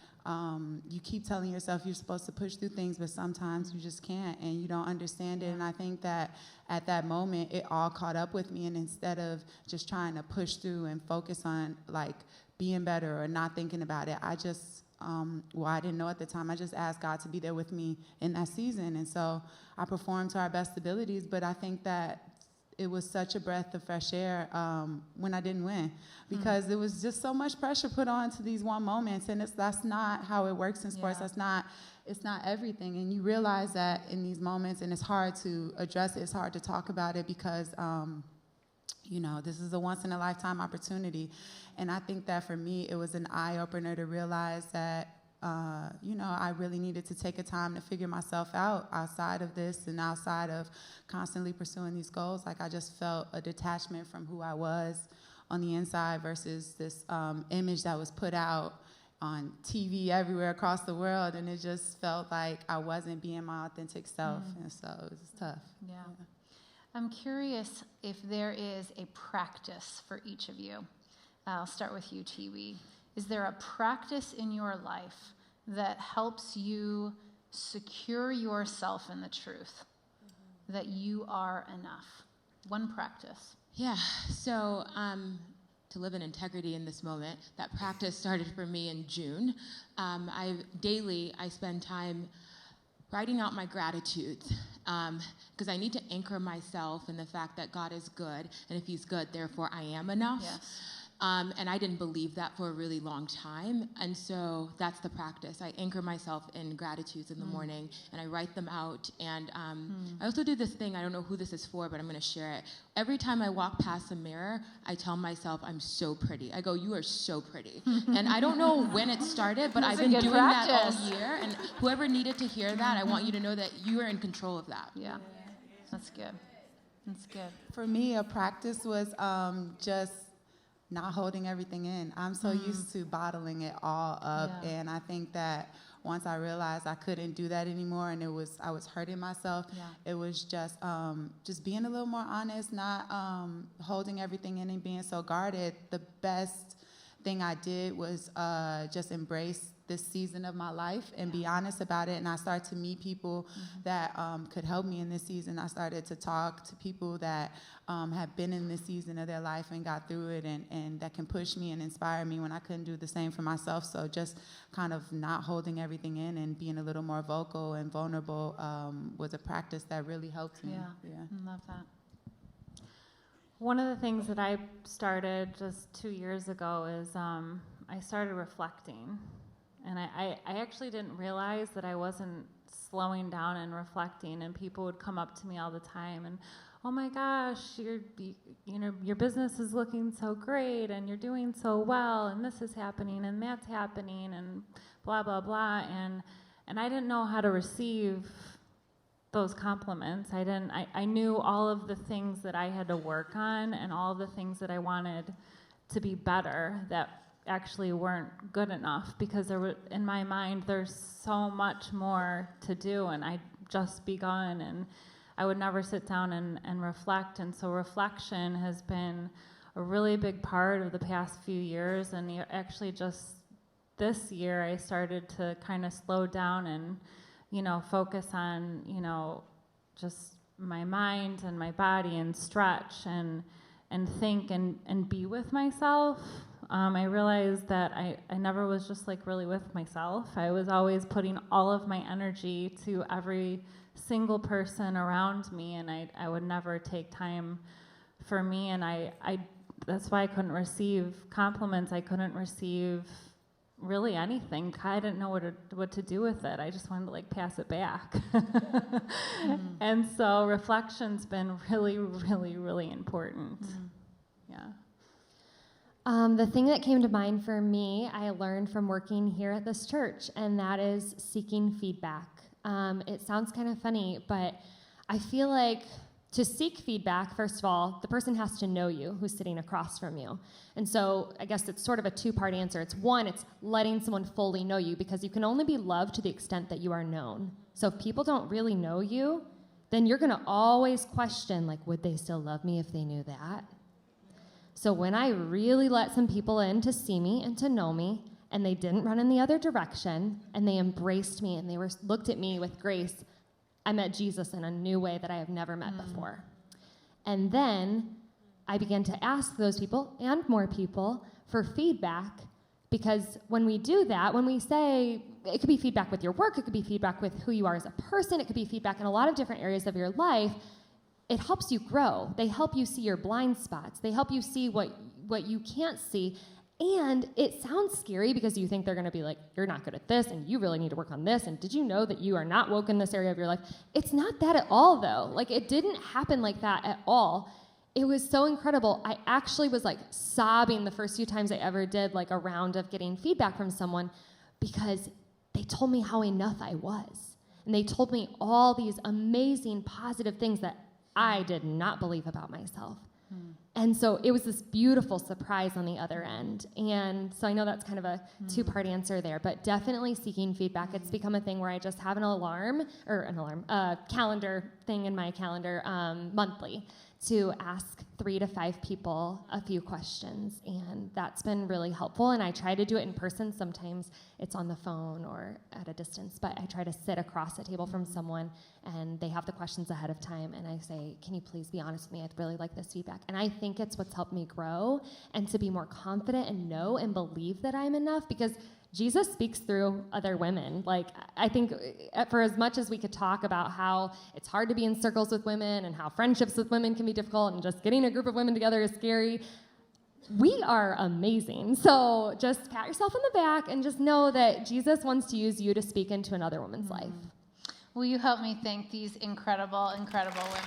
you keep telling yourself you're supposed to push through things, but sometimes you just can't, and you don't understand it. And I think that at that moment, it all caught up with me, and instead of just trying to push through and focus on, like, being better or not thinking about it, I just, I didn't know at the time, I just asked God to be there with me in that season. And so I performed to our best abilities, but I think that it was such a breath of fresh air when I didn't win, because there was just so much pressure put on to these one moments, and that's not how it works in sports. It's not everything, and you realize that in these moments, and it's hard to address it, it's hard to talk about it because this is a once-in-a-lifetime opportunity. And I think that for me, it was an eye-opener to realize that, I really needed to take a time to figure myself out outside of this and outside of constantly pursuing these goals. Like, I just felt a detachment from who I was on the inside versus this image that was put out on TV everywhere across the world, and it just felt like I wasn't being my authentic self, and so it was tough. Yeah. I'm curious if there is a practice for each of you. I'll start with you, Chiwi. Is there a practice in your life that helps you secure yourself in the truth that you are enough? One practice. Yeah, so to live in integrity in this moment, that practice started for me in June. Daily, I spend time writing out my gratitudes because I need to anchor myself in the fact that God is good, and if he's good, therefore I am enough. Yes. And I didn't believe that for a really long time, and so that's the practice. I anchor myself in gratitudes in the morning, and I write them out, and I also do this thing, I don't know who this is for, but I'm going to share it. Every time I walk past a mirror, I tell myself, I'm so pretty. I go, you are so pretty. And I don't know when it started, but I've been doing that all year, and whoever needed to hear that, I want you to know that you are in control of that. Yeah, that's good. That's good. For me, a practice was just not holding everything in. I'm so used to bottling it all up, and I think that once I realized I couldn't do that anymore, and I was hurting myself. It was just being a little more honest, not holding everything in and being so guarded. The best thing I did was just embrace this season of my life and be honest about it. And I started to meet people that could help me in this season. I started to talk to people that have been in this season of their life and got through it, and that can push me and inspire me when I couldn't do the same for myself. So just kind of not holding everything in and being a little more vocal and vulnerable was a practice that really helped me. Yeah. I love that. One of the things that I started just 2 years ago is I started reflecting. And I actually didn't realize that I wasn't slowing down and reflecting, and people would come up to me all the time and, oh my gosh, your business is looking so great, and you're doing so well, and this is happening, and that's happening, and blah, blah, blah. And I didn't know how to receive those compliments. I knew all of the things that I had to work on and all of the things that I wanted to be better that actually weren't good enough, because in my mind there's so much more to do, and I'd just begun, and I would never sit down and reflect. And so reflection has been a really big part of the past few years, and actually just this year I started to kind of slow down and focus on just my mind and my body and stretch and think and be with myself. I realized that I never was just really with myself. I was always putting all of my energy to every single person around me, and I would never take time for me, and I that's why I couldn't receive compliments. I couldn't receive really anything. I didn't know what to do with it. I just wanted to pass it back. And so reflection's been really, really, really important. Yeah. The thing that came to mind for me, I learned from working here at this church, and that is seeking feedback. It sounds kind of funny, but I feel like to seek feedback, first of all, the person has to know you who's sitting across from you. And so I guess it's sort of a two-part answer. It's one, it's letting someone fully know you, because you can only be loved to the extent that you are known. So if people don't really know you, then you're going to always question, would they still love me if they knew that? So when I really let some people in to see me and to know me, and they didn't run in the other direction, and they embraced me, and they looked at me with grace, I met Jesus in a new way that I have never met before. And then I began to ask those people and more people for feedback, because when we do that, when we say, it could be feedback with your work, it could be feedback with who you are as a person, it could be feedback in a lot of different areas of your life, it helps you grow. They help you see your blind spots. They help you see what you can't see. And it sounds scary because you think they're going to be like, you're not good at this, and you really need to work on this, and did you know that you are not woke in this area of your life? It's not that at all, though. It didn't happen like that at all. It was so incredible. I actually was sobbing the first few times I ever did a round of getting feedback from someone, because they told me how enough I was. And they told me all these amazing positive things that I did not believe about myself. And so it was this beautiful surprise on the other end. And so I know that's kind of a two-part answer there, but definitely seeking feedback. It's become a thing where I just have a calendar thing in my calendar monthly to ask 3 to 5 people a few questions. And that's been really helpful. And I try to do it in person. Sometimes it's on the phone or at a distance, but I try to sit across a table from someone and they have the questions ahead of time. And I say, can you please be honest with me? I'd really like this feedback. And I think it's what's helped me grow and to be more confident and know and believe that I'm enough, because Jesus speaks through other women. Like, I think for as much as we could talk about how it's hard to be in circles with women and how friendships with women can be difficult and just getting a group of women together is scary, we are amazing. So just pat yourself on the back and just know that Jesus wants to use you to speak into another woman's life. Will you help me thank these incredible, incredible women?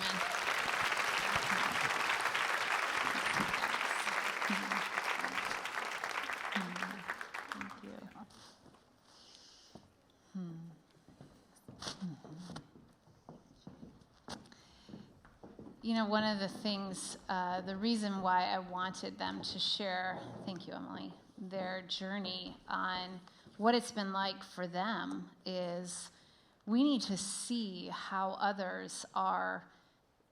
You know, one of the things, the reason why I wanted them to share, thank you, Emily, their journey on what it's been like for them is we need to see how others are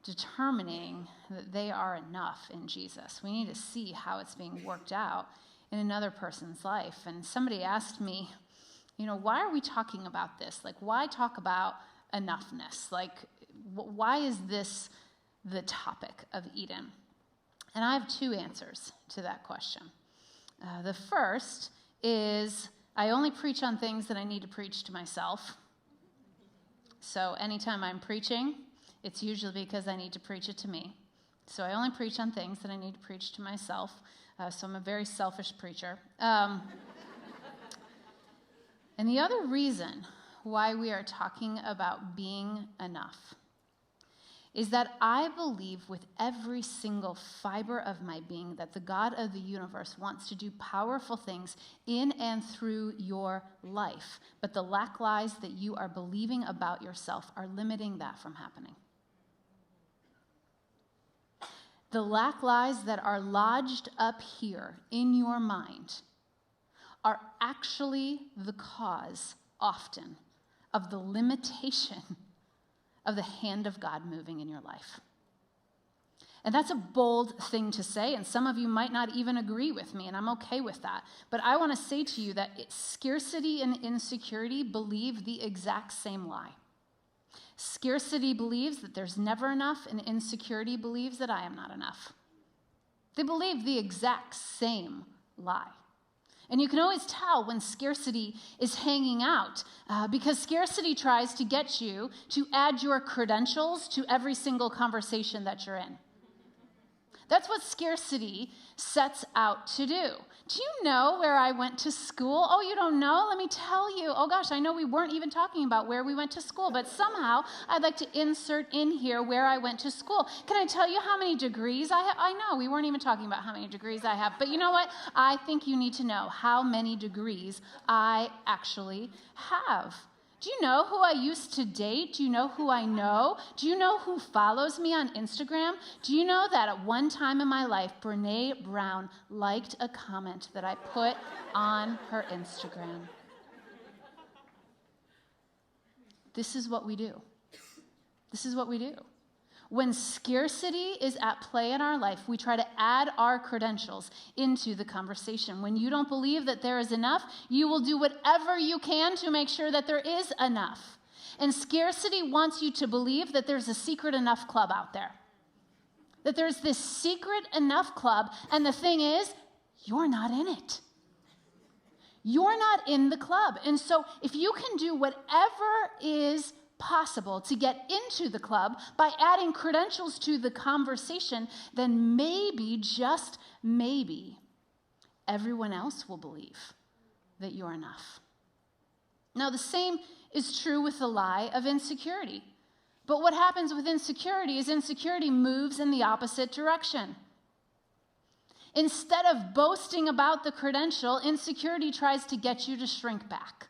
determining that they are enough in Jesus. We need to see how it's being worked out in another person's life. And somebody asked me, you know, why are we talking about this? Like, why talk about enoughness? Like, why is this the topic of Eden? And I have 2 answers to that question. The first is I only preach on things that I need to preach to myself. So anytime I'm preaching, it's usually because I need to preach it to me. So I only preach on things that I need to preach to myself. So I'm a very selfish preacher. And the other reason why we are talking about being enough is that I believe with every single fiber of my being that the God of the universe wants to do powerful things in and through your life. But the lack lies that you are believing about yourself are limiting that from happening. The lack lies that are lodged up here in your mind are actually the cause, often, of the limitation of the hand of God moving in your life. And that's a bold thing to say, and some of you might not even agree with me, and I'm okay with that. But I want to say to you that scarcity and insecurity believe the exact same lie. Scarcity believes that there's never enough, and insecurity believes that I am not enough. They believe the exact same lie. And you can always tell when scarcity is hanging out because scarcity tries to get you to add your credentials to every single conversation that you're in. That's what scarcity sets out to do. Do you know where I went to school? Oh, you don't know? Let me tell you. Oh gosh, I know we weren't even talking about where we went to school, but somehow I'd like to insert in here where I went to school. Can I tell you how many degrees I have? I know we weren't even talking about how many degrees I have, but you know what? I think you need to know how many degrees I actually have. Do you know who I used to date? Do you know who I know? Do you know who follows me on Instagram? Do you know that at one time in my life, Brene Brown liked a comment that I put on her Instagram? This is what we do. This is what we do. When scarcity is at play in our life, we try to add our credentials into the conversation. When you don't believe that there is enough, you will do whatever you can to make sure that there is enough. And scarcity wants you to believe that there's a secret enough club out there. That there's this secret enough club, and the thing is, you're not in it. You're not in the club. And so if you can do whatever is possible to get into the club by adding credentials to the conversation, then maybe, just maybe, everyone else will believe that you're enough. Now, the same is true with the lie of insecurity. But what happens with insecurity is insecurity moves in the opposite direction. Instead of boasting about the credential, insecurity tries to get you to shrink back.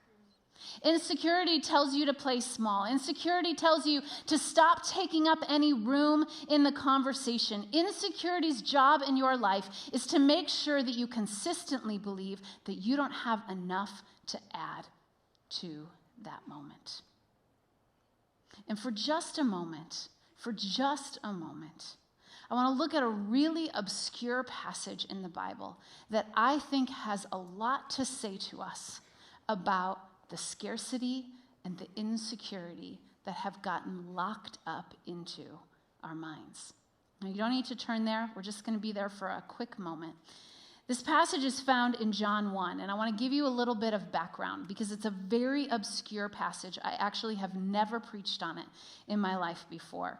Insecurity tells you to play small. Insecurity tells you to stop taking up any room in the conversation. Insecurity's job in your life is to make sure that you consistently believe that you don't have enough to add to that moment. And for just a moment, I want to look at a really obscure passage in the Bible that I think has a lot to say to us about the scarcity and the insecurity that have gotten locked up into our minds. Now, you don't need to turn there. We're just going to be there for a quick moment. This passage is found in John 1, and I want to give you a little bit of background because it's a very obscure passage. I actually have never preached on it in my life before.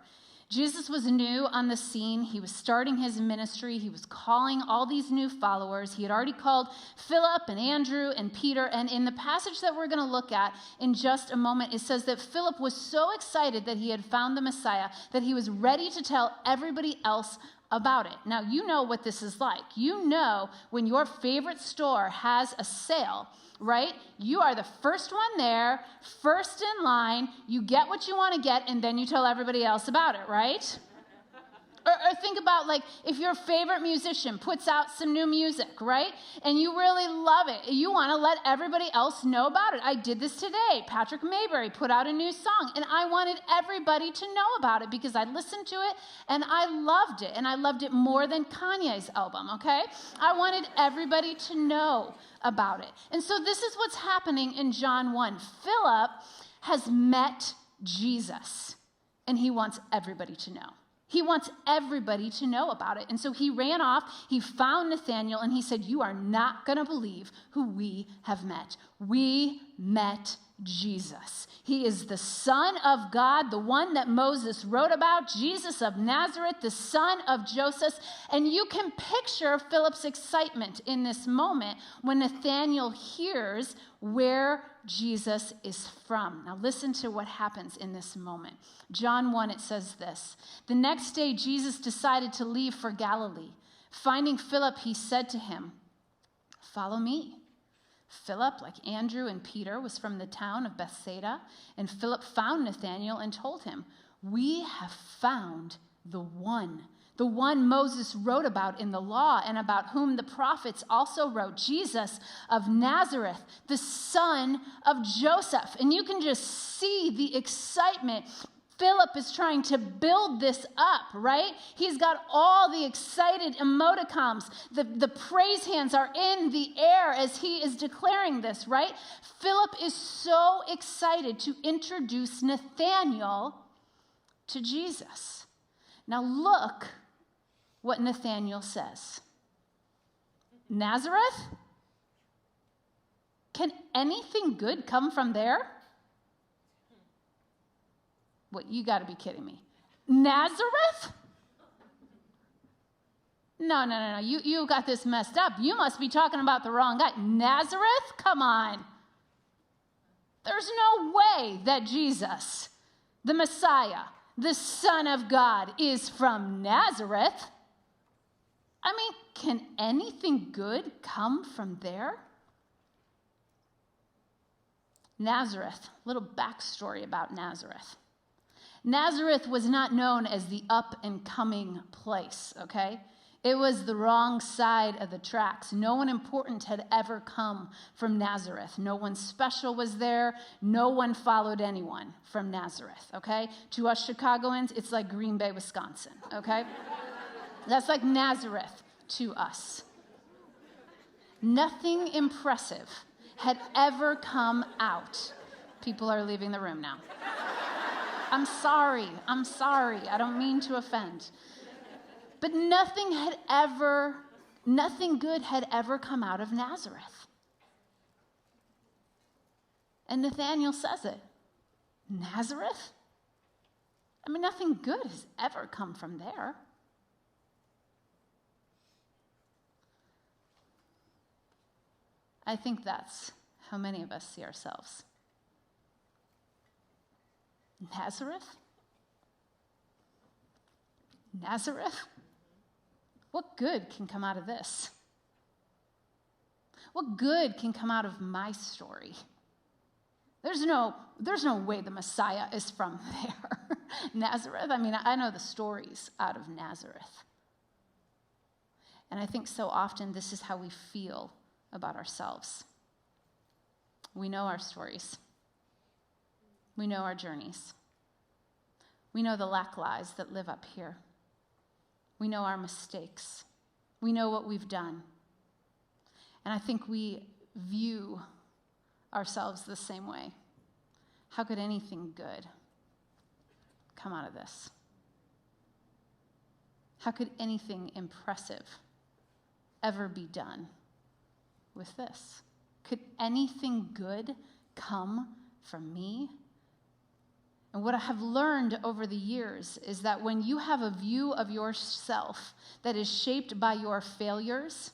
Jesus was new on the scene. He was starting his ministry. He was calling all these new followers. He had already called Philip and Andrew and Peter. And in the passage that we're going to look at in just a moment, it says that Philip was so excited that he had found the Messiah that he was ready to tell everybody else about it. Now, you know what this is like. You know when your favorite store has a sale, right? You are the first one there, first in line, you get what you want to get, and then you tell everybody else about it, right? Or think about, like, if your favorite musician puts out some new music, right? And you really love it. You want to let everybody else know about it. I did this today. Patrick Mayberry put out a new song, and I wanted everybody to know about it because I listened to it, and I loved it. And I loved it more than Kanye's album, okay? I wanted everybody to know about it. And so this is what's happening in John 1. Philip has met Jesus, and he wants everybody to know. He wants everybody to know about it. And so he ran off, he found Nathanael, and he said, "You are not going to believe who we have met. We met Jesus. He is the Son of God, the one that Moses wrote about, Jesus of Nazareth, the son of Joseph." And you can picture Philip's excitement in this moment when Nathanael hears where Jesus is from. Now listen to what happens in this moment. John 1, it says this: "The next day Jesus decided to leave for Galilee. Finding Philip, he said to him, 'Follow me.' Philip, like Andrew and Peter, was from the town of Bethsaida, and Philip found Nathanael and told him, 'We have found the one Moses wrote about in the law and about whom the prophets also wrote, Jesus of Nazareth, the son of Joseph.'" And you can just see the excitement. Philip is trying to build this up, right? He's got all the excited emoticons. The praise hands are in the air as he is declaring this, right? Philip is so excited to introduce Nathanael to Jesus. Now look what Nathanael says. "Nazareth? Can anything good come from there?" What, you got to be kidding me. Nazareth? No. You got this messed up. You must be talking about the wrong guy. Nazareth? Come on. There's no way that Jesus, the Messiah, the Son of God, is from Nazareth. I mean, can anything good come from there? Nazareth, little backstory about Nazareth. Nazareth was not known as the up-and-coming place, okay? It was the wrong side of the tracks. No one important had ever come from Nazareth. No one special was there. No one followed anyone from Nazareth, okay? To us Chicagoans, it's like Green Bay, Wisconsin, okay? That's like Nazareth to us. Nothing impressive had ever come out. People are leaving the room now. I'm sorry. I don't mean to offend. But nothing good had ever come out of Nazareth. And Nathanael says it. Nazareth? I mean, nothing good has ever come from there. I think that's how many of us see ourselves. Nazareth? What good can come out of this? What good can come out of my story? There's no way the Messiah is from there. Nazareth, I mean, I know the stories out of Nazareth. And I think so often this is how we feel about ourselves. We know our stories. We know our journeys. We know the lack lies that live up here. We know our mistakes. We know what we've done. And I think we view ourselves the same way. How could anything good come out of this? How could anything impressive ever be done with this? Could anything good come from me? And what I have learned over the years is that when you have a view of yourself that is shaped by your failures,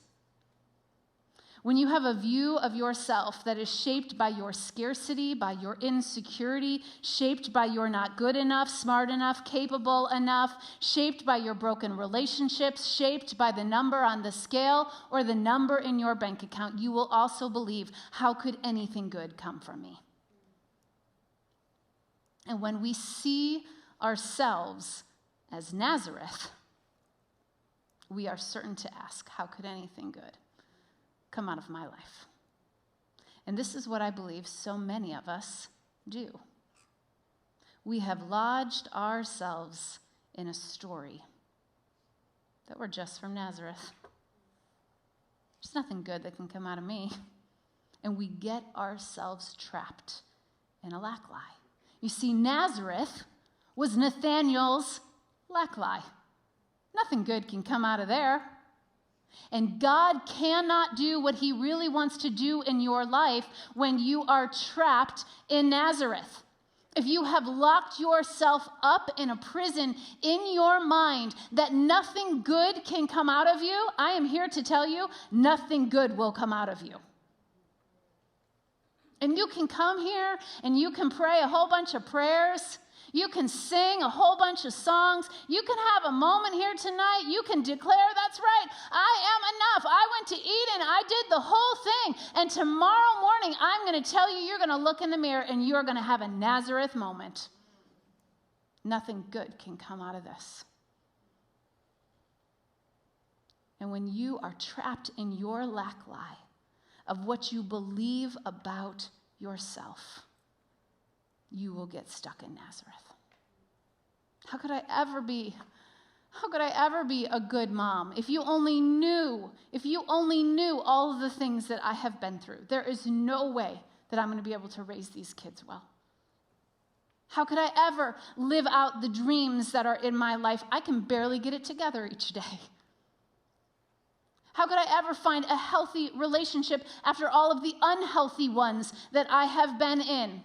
when you have a view of yourself that is shaped by your scarcity, by your insecurity, shaped by your not good enough, smart enough, capable enough, shaped by your broken relationships, shaped by the number on the scale or the number in your bank account, you will also believe, how could anything good come from me? And when we see ourselves as Nazareth, we are certain to ask, how could anything good come out of my life? And this is what I believe so many of us do. We have lodged ourselves in a story that we're just from Nazareth. There's nothing good that can come out of me. And we get ourselves trapped in a lack lie. You see, Nazareth was Nathanael's lack lie. Nothing good can come out of there. And God cannot do what he really wants to do in your life when you are trapped in Nazareth. If you have locked yourself up in a prison in your mind that nothing good can come out of you, I am here to tell you, nothing good will come out of you. And you can come here and you can pray a whole bunch of prayers. You can sing a whole bunch of songs. You can have a moment here tonight. You can declare, that's right, I am enough. I went to Eden. I did the whole thing. And tomorrow morning, I'm going to tell you, you're going to look in the mirror and you're going to have a Nazareth moment. Nothing good can come out of this. And when you are trapped in your lack lie of what you believe about yourself, you will get stuck in Nazareth. How could I ever be a good mom? If you only knew all of the things that I have been through, there is no way that I'm going to be able to raise these kids well. How could I ever live out the dreams that are in my life? I can barely get it together each day. How could I ever find a healthy relationship after all of the unhealthy ones that I have been in?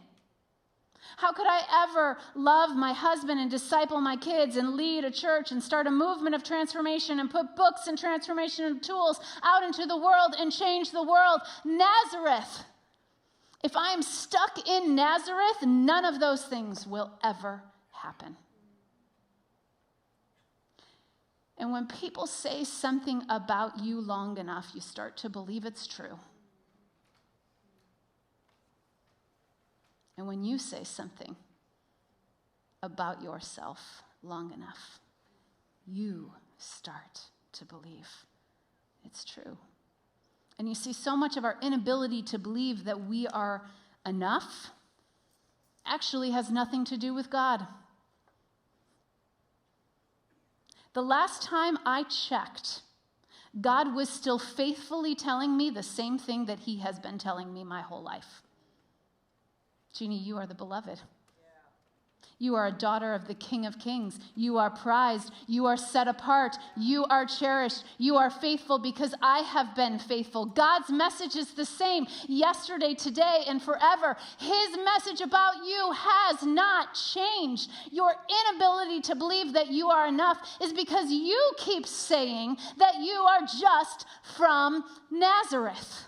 How could I ever love my husband and disciple my kids and lead a church and start a movement of transformation and put books and transformation tools out into the world and change the world? Nazareth. If I am stuck in Nazareth, none of those things will ever happen. And when people say something about you long enough, you start to believe it's true. And when you say something about yourself long enough, you start to believe it's true. And you see, so much of our inability to believe that we are enough actually has nothing to do with God. The last time I checked, God was still faithfully telling me the same thing that he has been telling me my whole life. Jeanne, you are the beloved. You are a daughter of the King of Kings. You are prized. You are set apart. You are cherished. You are faithful because I have been faithful. God's message is the same yesterday, today, and forever. His message about you has not changed. Your inability to believe that you are enough is because you keep saying that you are just from Nazareth.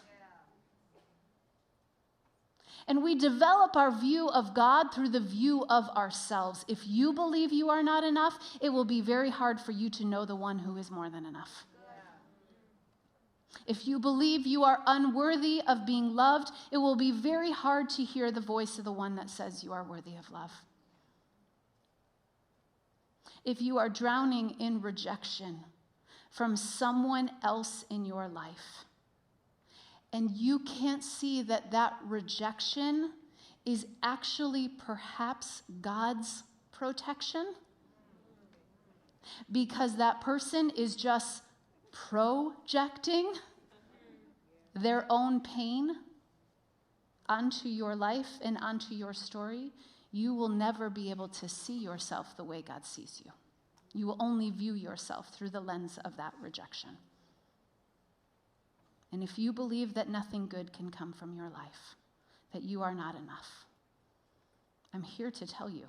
And we develop our view of God through the view of ourselves. If you believe you are not enough, it will be very hard for you to know the one who is more than enough. If you believe you are unworthy of being loved, it will be very hard to hear the voice of the one that says you are worthy of love. If you are drowning in rejection from someone else in your life, and you can't see that that rejection is actually perhaps God's protection, because that person is just projecting their own pain onto your life and onto your story, you will never be able to see yourself the way God sees you. You will only view yourself through the lens of that rejection. And if you believe that nothing good can come from your life, that you are not enough, I'm here to tell you,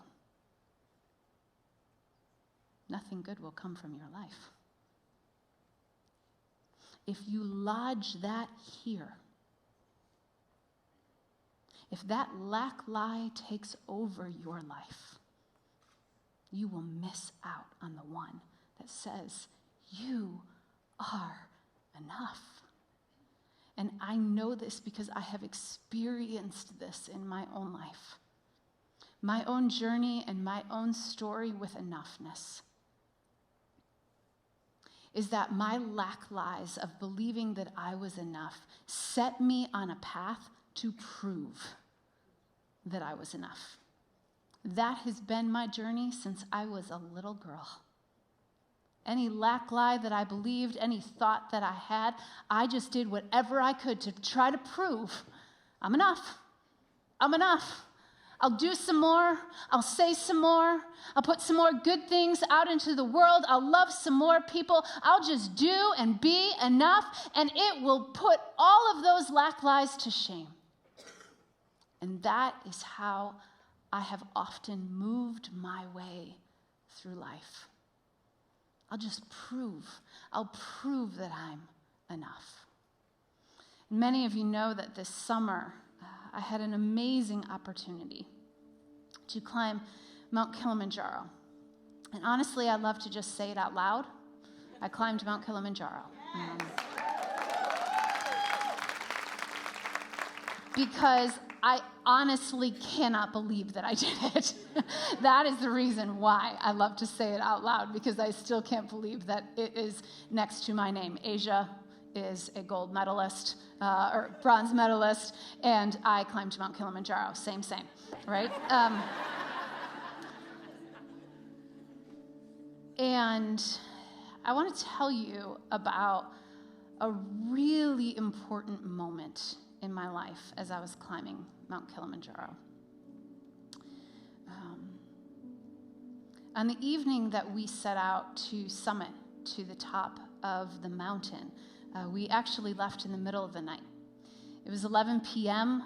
nothing good will come from your life. If you lodge that here, if that lack lie takes over your life, you will miss out on the one that says, you are enough. And I know this because I have experienced this in my own life. My own journey and my own story with enoughness is that my lack lies of believing that I was enough set me on a path to prove that I was enough. That has been my journey since I was a little girl. Any lack lie that I believed, any thought that I had, I just did whatever I could to try to prove I'm enough. I'm enough. I'll do some more. I'll say some more. I'll put some more good things out into the world. I'll love some more people. I'll just do and be enough, and it will put all of those lack lies to shame. And that is how I have often moved my way through life. I'll just prove. I'll prove that I'm enough. Many of you know that this summer, I had an amazing opportunity to climb Mount Kilimanjaro. And honestly, I love to just say it out loud. I climbed Mount Kilimanjaro. Because I honestly cannot believe that I did it. That is the reason why I love to say it out loud, because I still can't believe that it is next to my name. Asia is a gold medalist, or bronze medalist, and I climbed Mount Kilimanjaro. Same, right? And I want to tell you about a really important moment in my life as I was climbing Mount Kilimanjaro. On the evening that we set out to summit to the top of the mountain, we actually left in the middle of the night. It was 11 p.m.,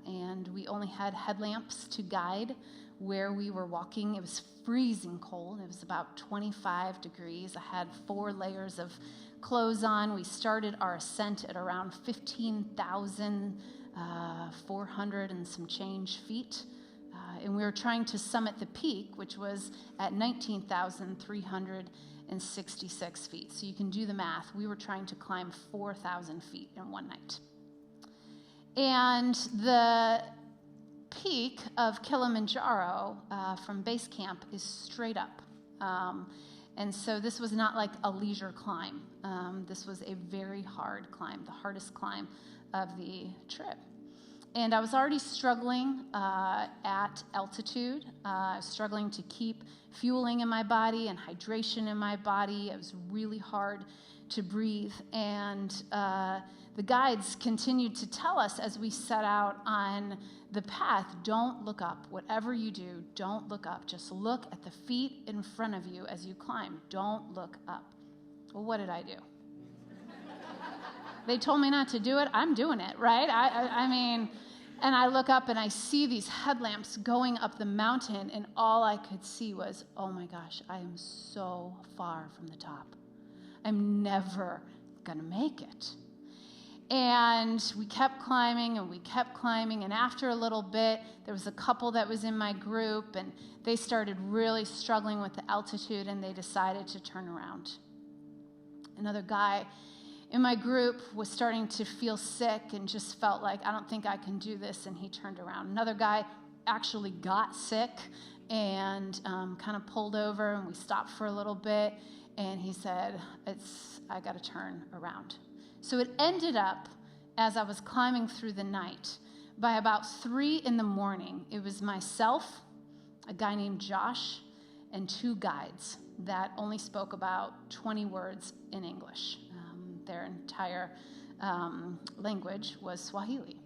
and we only had headlamps to guide where we were walking. It was freezing cold. It was about 25 degrees. I had 4 layers of clothes on. We started our ascent at around 15,400 and some change feet. And we were trying to summit the peak, which was at 19,366 feet. So you can do the math. We were trying to climb 4,000 feet in one night. And the peak of Kilimanjaro from base camp is straight up. And so this was not like a leisure climb. This was a very hard climb, the hardest climb of the trip. And I was already struggling at altitude, struggling to keep fueling in my body and hydration in my body. It was really hard to breathe. And the guides continued to tell us as we set out on the path, don't look up. Whatever you do, don't look up. Just look at the feet in front of you as you climb. Don't look up. Well, what did I do? They told me not to do it. I'm doing it, right? I mean, and I look up and I see these headlamps going up the mountain, and all I could see was, oh my gosh, I am so far from the top. I'm never going to make it. And we kept climbing, and after a little bit, there was a couple that was in my group, and they started really struggling with the altitude, and they decided to turn around. Another guy in my group was starting to feel sick and just felt like, I don't think I can do this, and he turned around. Another guy actually got sick and kind of pulled over, and we stopped for a little bit, and he said, I got to turn around. So it ended up, as I was climbing through the night, by about 3 a.m, it was myself, a guy named Josh, and 2 guides that only spoke about 20 words in English. Their entire language was Swahili,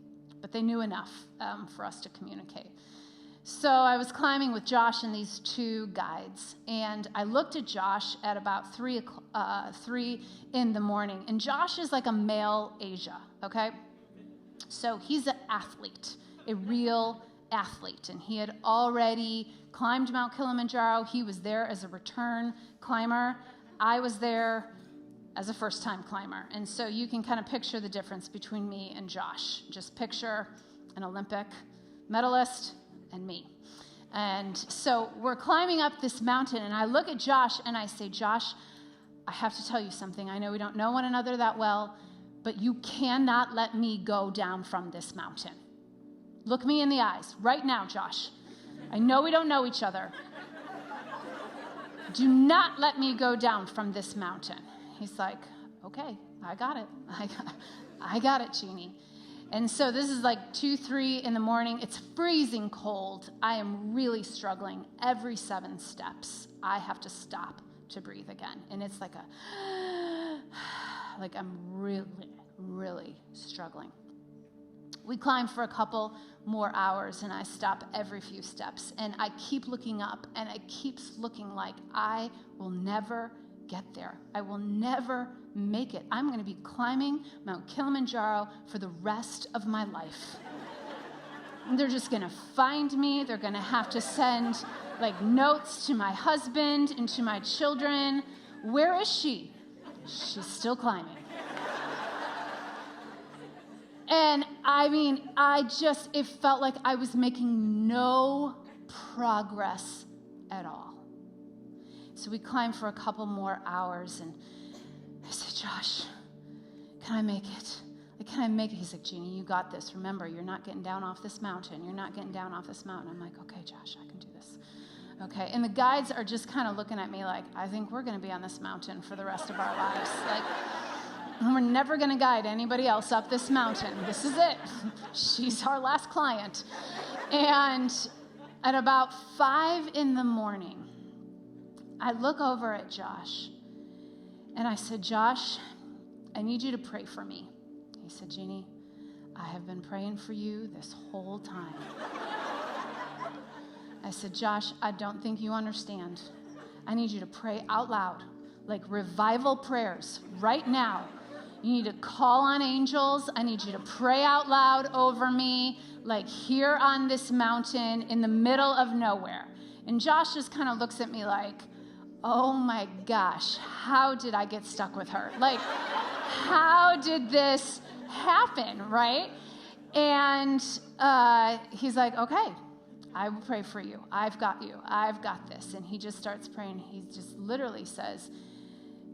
but they knew enough for us to communicate. So I was climbing with Josh and these 2 guides, and I looked at Josh at about 3 in the morning, and Josh is like a male Asia, okay? So he's an athlete, a real athlete, and he had already climbed Mount Kilimanjaro. He was there as a return climber. I was there as a first-time climber, and so you can kind of picture the difference between me and Josh. Just picture an Olympic medalist and me. And so we're climbing up this mountain, and I look at Josh, and I say, Josh, I have to tell you something. I know we don't know one another that well, but you cannot let me go down from this mountain. Look me in the eyes right now, Josh. I know we don't know each other. Do not let me go down from this mountain. He's like, okay, I got it. I got it, Jeanne. And so this is like 2, 3 in the morning. It's freezing cold. I am really struggling. Every 7 steps, I have to stop to breathe again. And it's like I'm really, really struggling. We climb for a couple more hours, and I stop every few steps. And I keep looking up, and it keeps looking like I will never get there. I will never make it. I'm going to be climbing Mount Kilimanjaro for the rest of my life. And they're just going to find me. They're going to have to send like notes to my husband and to my children. Where is she? She's still climbing. And I mean, it felt like I was making no progress at all. So we climbed for a couple more hours, and I said, Josh, can I make it? Can I make it? He's like, Jeanne, you got this. Remember, you're not getting down off this mountain. You're not getting down off this mountain. I'm like, okay, Josh, I can do this. Okay, and the guides are just kind of looking at me like, I think we're going to be on this mountain for the rest of our lives. We're never going to guide anybody else up this mountain. This is it. She's our last client. And at about 5 a.m, I look over at Josh, and I said, Josh, I need you to pray for me. He said, Jeanne, I have been praying for you this whole time. I said, Josh, I don't think you understand. I need you to pray out loud, like revival prayers right now. You need to call on angels. I need you to pray out loud over me, like here on this mountain in the middle of nowhere. And Josh just kind of looks at me like, oh my gosh, how did I get stuck with her? Like, how did this happen, right? And he's like, okay, I will pray for you. I've got you. I've got this. And he just starts praying. He just literally says,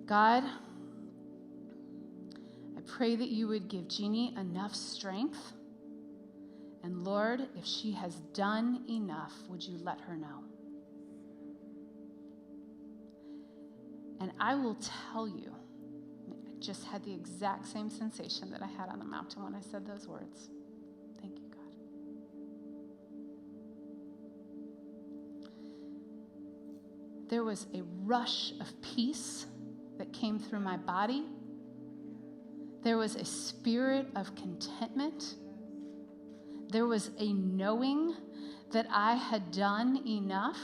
God, I pray that you would give Jeanne enough strength. And Lord, if she has done enough, would you let her know? And I will tell you, I just had the exact same sensation that I had on the mountain when I said those words. Thank you, God. There was a rush of peace that came through my body. There was a spirit of contentment. There was a knowing that I had done enough.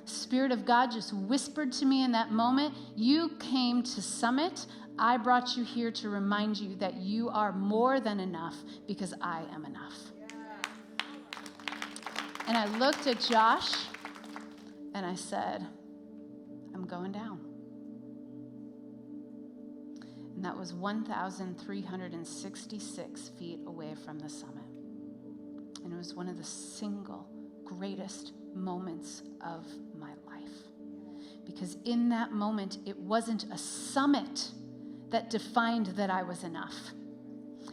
Spirit of God just whispered to me in that moment, you came to Summit. I brought you here to remind you that you are more than enough because I am enough. And I looked at Josh and I said, I'm going down. And that was 1,366 feet away from the summit. And it was one of the single greatest moments of my life. Because in that moment, it wasn't a summit that defined that I was enough.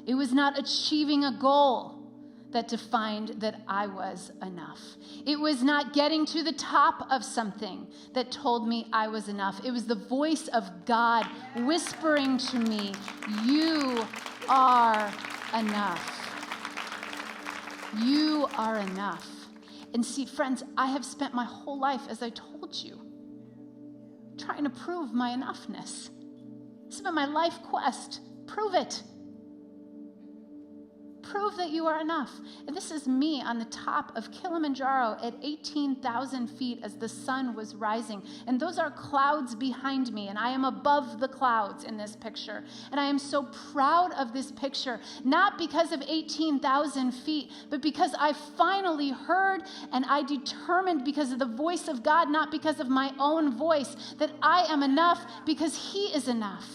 It was not achieving a goal that defined that I was enough. It was not getting to the top of something that told me I was enough. It was the voice of God whispering to me, you are enough. You are enough. And see, friends, I have spent my whole life, as I told you, trying to prove my enough-ness. This has been my life quest. Prove it. Prove that you are enough. And this is me on the top of Kilimanjaro at 18,000 feet as the sun was rising. And those are clouds behind me, and I am above the clouds in this picture. And I am so proud of this picture, not because of 18,000 feet, but because I finally heard and I determined because of the voice of God, not because of my own voice, that I am enough because He is enough.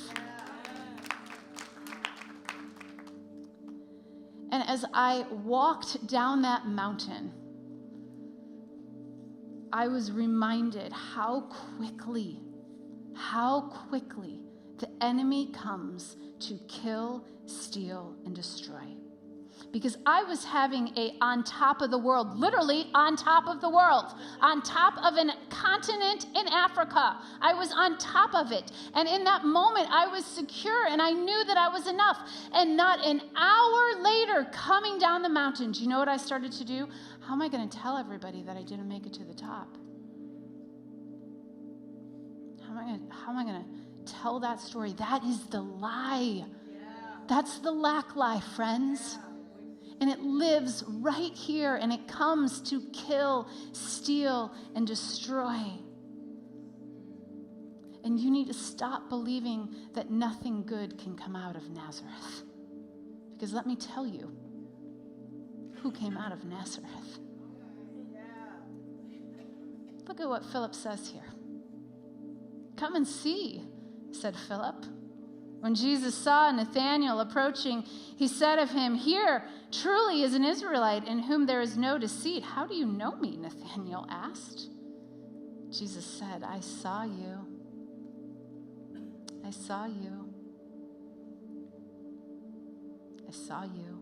And as I walked down that mountain, I was reminded how quickly the enemy comes to kill, steal, and destroy. Because I was having a on top of the world, literally on top of the world, on top of a continent in Africa. I was on top of it. And in that moment, I was secure and I knew that I was enough. And not an hour later, coming down the mountain, do you know what I started to do? How am I going to tell everybody that I didn't make it to the top? How am I going to tell that story? That is the lie. That's the lack lie, friends. And it lives right here, and it comes to kill, steal, and destroy. And you need to stop believing that nothing good can come out of Nazareth. Because let me tell you, who came out of Nazareth? Look at what Philip says here. Come and see, said Philip. When Jesus saw Nathanael approaching, he said of him, here truly is an Israelite in whom there is no deceit. How do you know me? Nathanael asked. Jesus said, I saw you. I saw you. I saw you.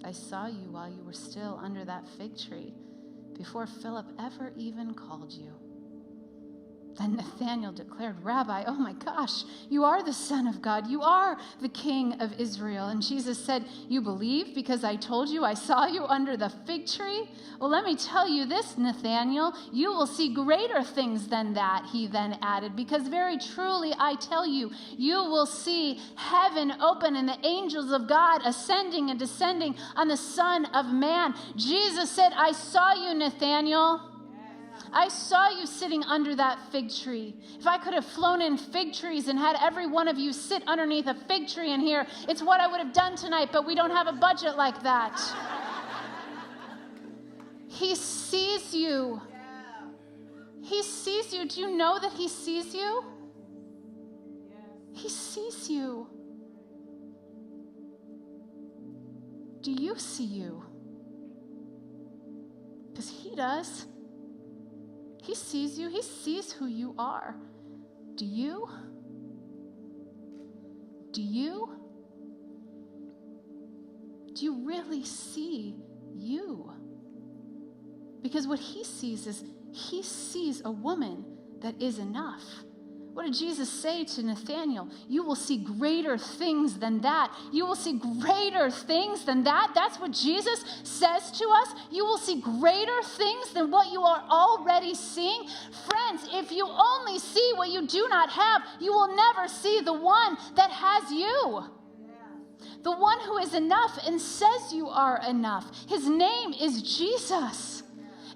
I saw you while you were still under that fig tree, before Philip ever even called you. Then Nathanael declared, Rabbi, oh my gosh, you are the Son of God. You are the King of Israel. And Jesus said, you believe because I told you I saw you under the fig tree? Well, let me tell you this, Nathanael, you will see greater things than that, he then added, because very truly I tell you, you will see heaven open and the angels of God ascending and descending on the Son of Man. Jesus said, I saw you, Nathanael. I saw you sitting under that fig tree. If I could have flown in fig trees and had every one of you sit underneath a fig tree in here, it's what I would have done tonight, but we don't have a budget like that. He sees you. He sees you. Do you know that He sees you? He sees you. Do you see you? Because He does. He sees you. He sees who you are. Do you? Do you? Do you really see you? Because what He sees is He sees a woman that is enough. What did Jesus say to Nathanael? You will see greater things than that. You will see greater things than that. That's what Jesus says to us. You will see greater things than what you are already seeing. Friends, if you only see what you do not have, you will never see the one that has you. The one who is enough and says you are enough. His name is Jesus.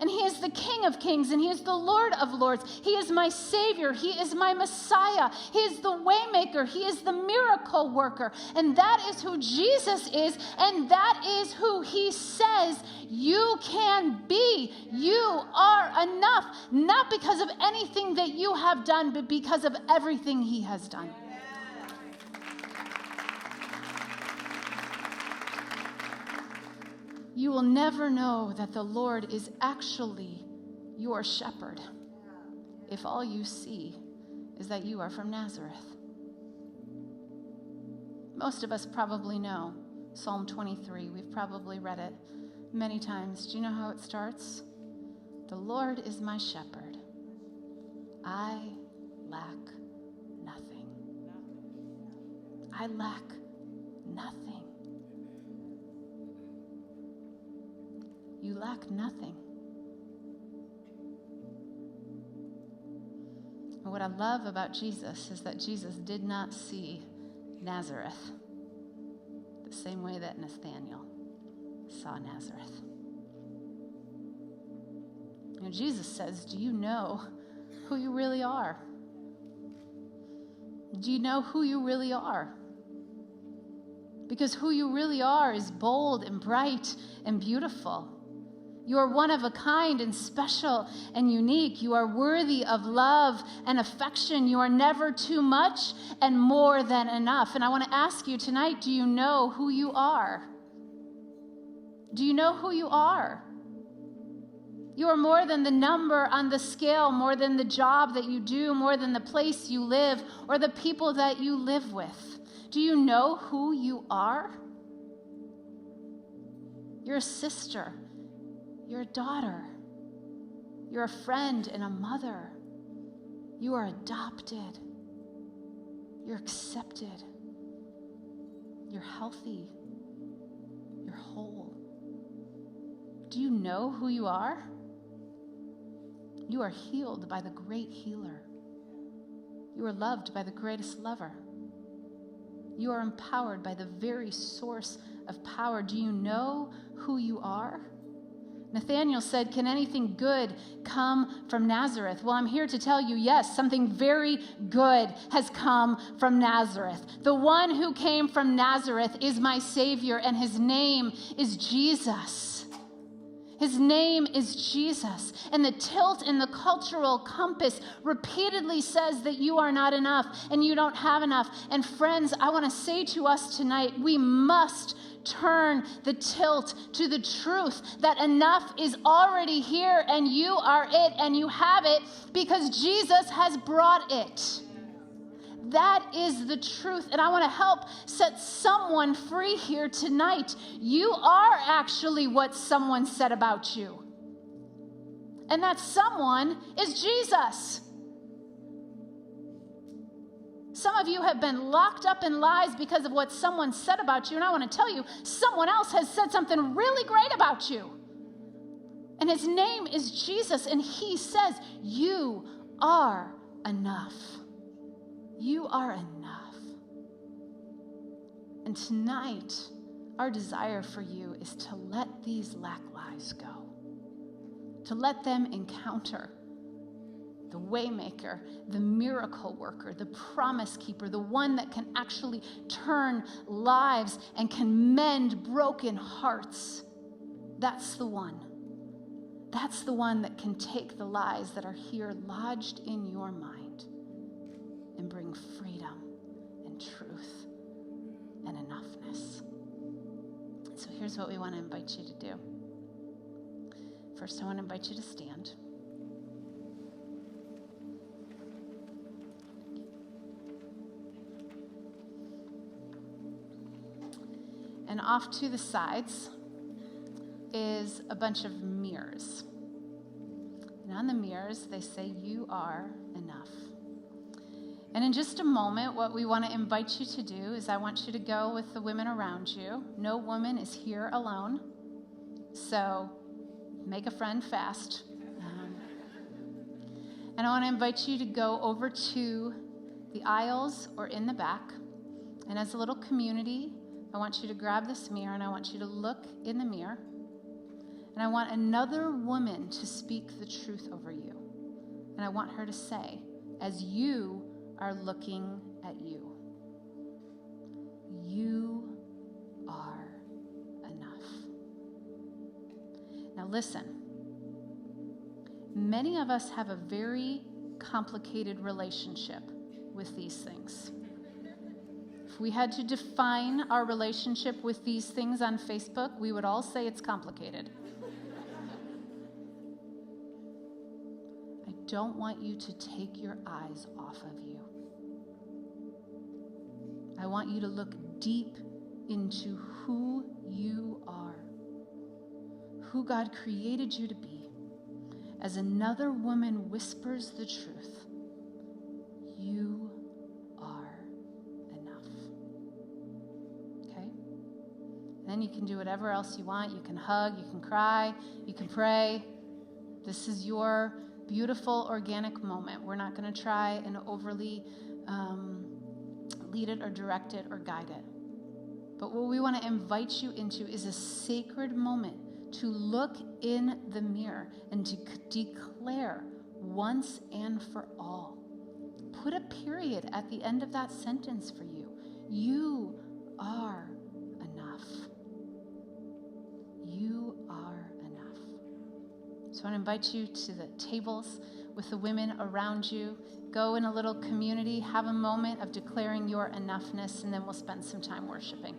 And He is the King of Kings, and He is the Lord of Lords. He is my Savior. He is my Messiah. He is the Waymaker. He is the miracle worker. And that is who Jesus is, and that is who He says you can be. You are enough, not because of anything that you have done, but because of everything He has done. You will never know that the Lord is actually your shepherd if all you see is that you are from Nazareth. Most of us probably know Psalm 23. We've probably read it many times. Do you know how it starts? The Lord is my shepherd. I lack nothing. I lack nothing. You lack nothing. And what I love about Jesus is that Jesus did not see Nazareth the same way that Nathanael saw Nazareth. You know, Jesus says, do you know who you really are? Do you know who you really are? Because who you really are is bold and bright and beautiful. You are one of a kind and special and unique. You are worthy of love and affection. You are never too much and more than enough. And I want to ask you tonight, do you know who you are? Do you know who you are? You are more than the number on the scale, more than the job that you do, more than the place you live or the people that you live with. Do you know who you are? You're a sister. You're a daughter. You're a friend and a mother. You are adopted. You're accepted. You're healthy. You're whole. Do you know who you are? You are healed by the great healer. You are loved by the greatest lover. You are empowered by the very source of power. Do you know who you are? Nathanael said, can anything good come from Nazareth? Well, I'm here to tell you, yes, something very good has come from Nazareth. The one who came from Nazareth is my Savior, and his name is Jesus. His name is Jesus. And the tilt in the cultural compass repeatedly says that you are not enough and you don't have enough. And friends, I want to say to us tonight, we must turn the tilt to the truth that enough is already here and you are it and you have it because Jesus has brought it. That is the truth. And I want to help set someone free here tonight. You are actually what someone said about you. And that someone is Jesus. Some of you have been locked up in lies because of what someone said about you. And I want to tell you, someone else has said something really great about you. And his name is Jesus. And he says, you are enough. You are enough. And tonight, our desire for you is to let these lack lies go. To let them encounter the waymaker, the miracle worker, the promise keeper, the one that can actually turn lives and can mend broken hearts. That's the one. That's the one that can take the lies that are here lodged in your mind and bring freedom and truth and enoughness. So here's what we want to invite you to do. First, I want to invite you to stand. And off to the sides is a bunch of mirrors. And on the mirrors, they say, you are enough. And in just a moment, what we want to invite you to do is I want you to go with the women around you. No woman is here alone. So make a friend fast. And I want to invite you to go over to the aisles or in the back. And as a little community, I want you to grab this mirror and I want you to look in the mirror. And I want another woman to speak the truth over you. And I want her to say, as you are looking at you, you are enough. Now listen, many of us have a very complicated relationship with these things. If we had to define our relationship with these things on Facebook, we would all say it's complicated. I don't want you to take your eyes off of you. I want you to look deep into who you are, who God created you to be. As another woman whispers the truth, you are enough. Okay? Then you can do whatever else you want. You can hug, you can cry, you can pray. This is your beautiful organic moment. We're not going to try and overly lead it or direct it or guide it. But what we want to invite you into is a sacred moment to look in the mirror and to declare once and for all. Put a period at the end of that sentence for you. You are enough. You are enough. So I want to invite you to the tables with the women around you. Go in a little community, have a moment of declaring your enoughness, and then we'll spend some time worshiping.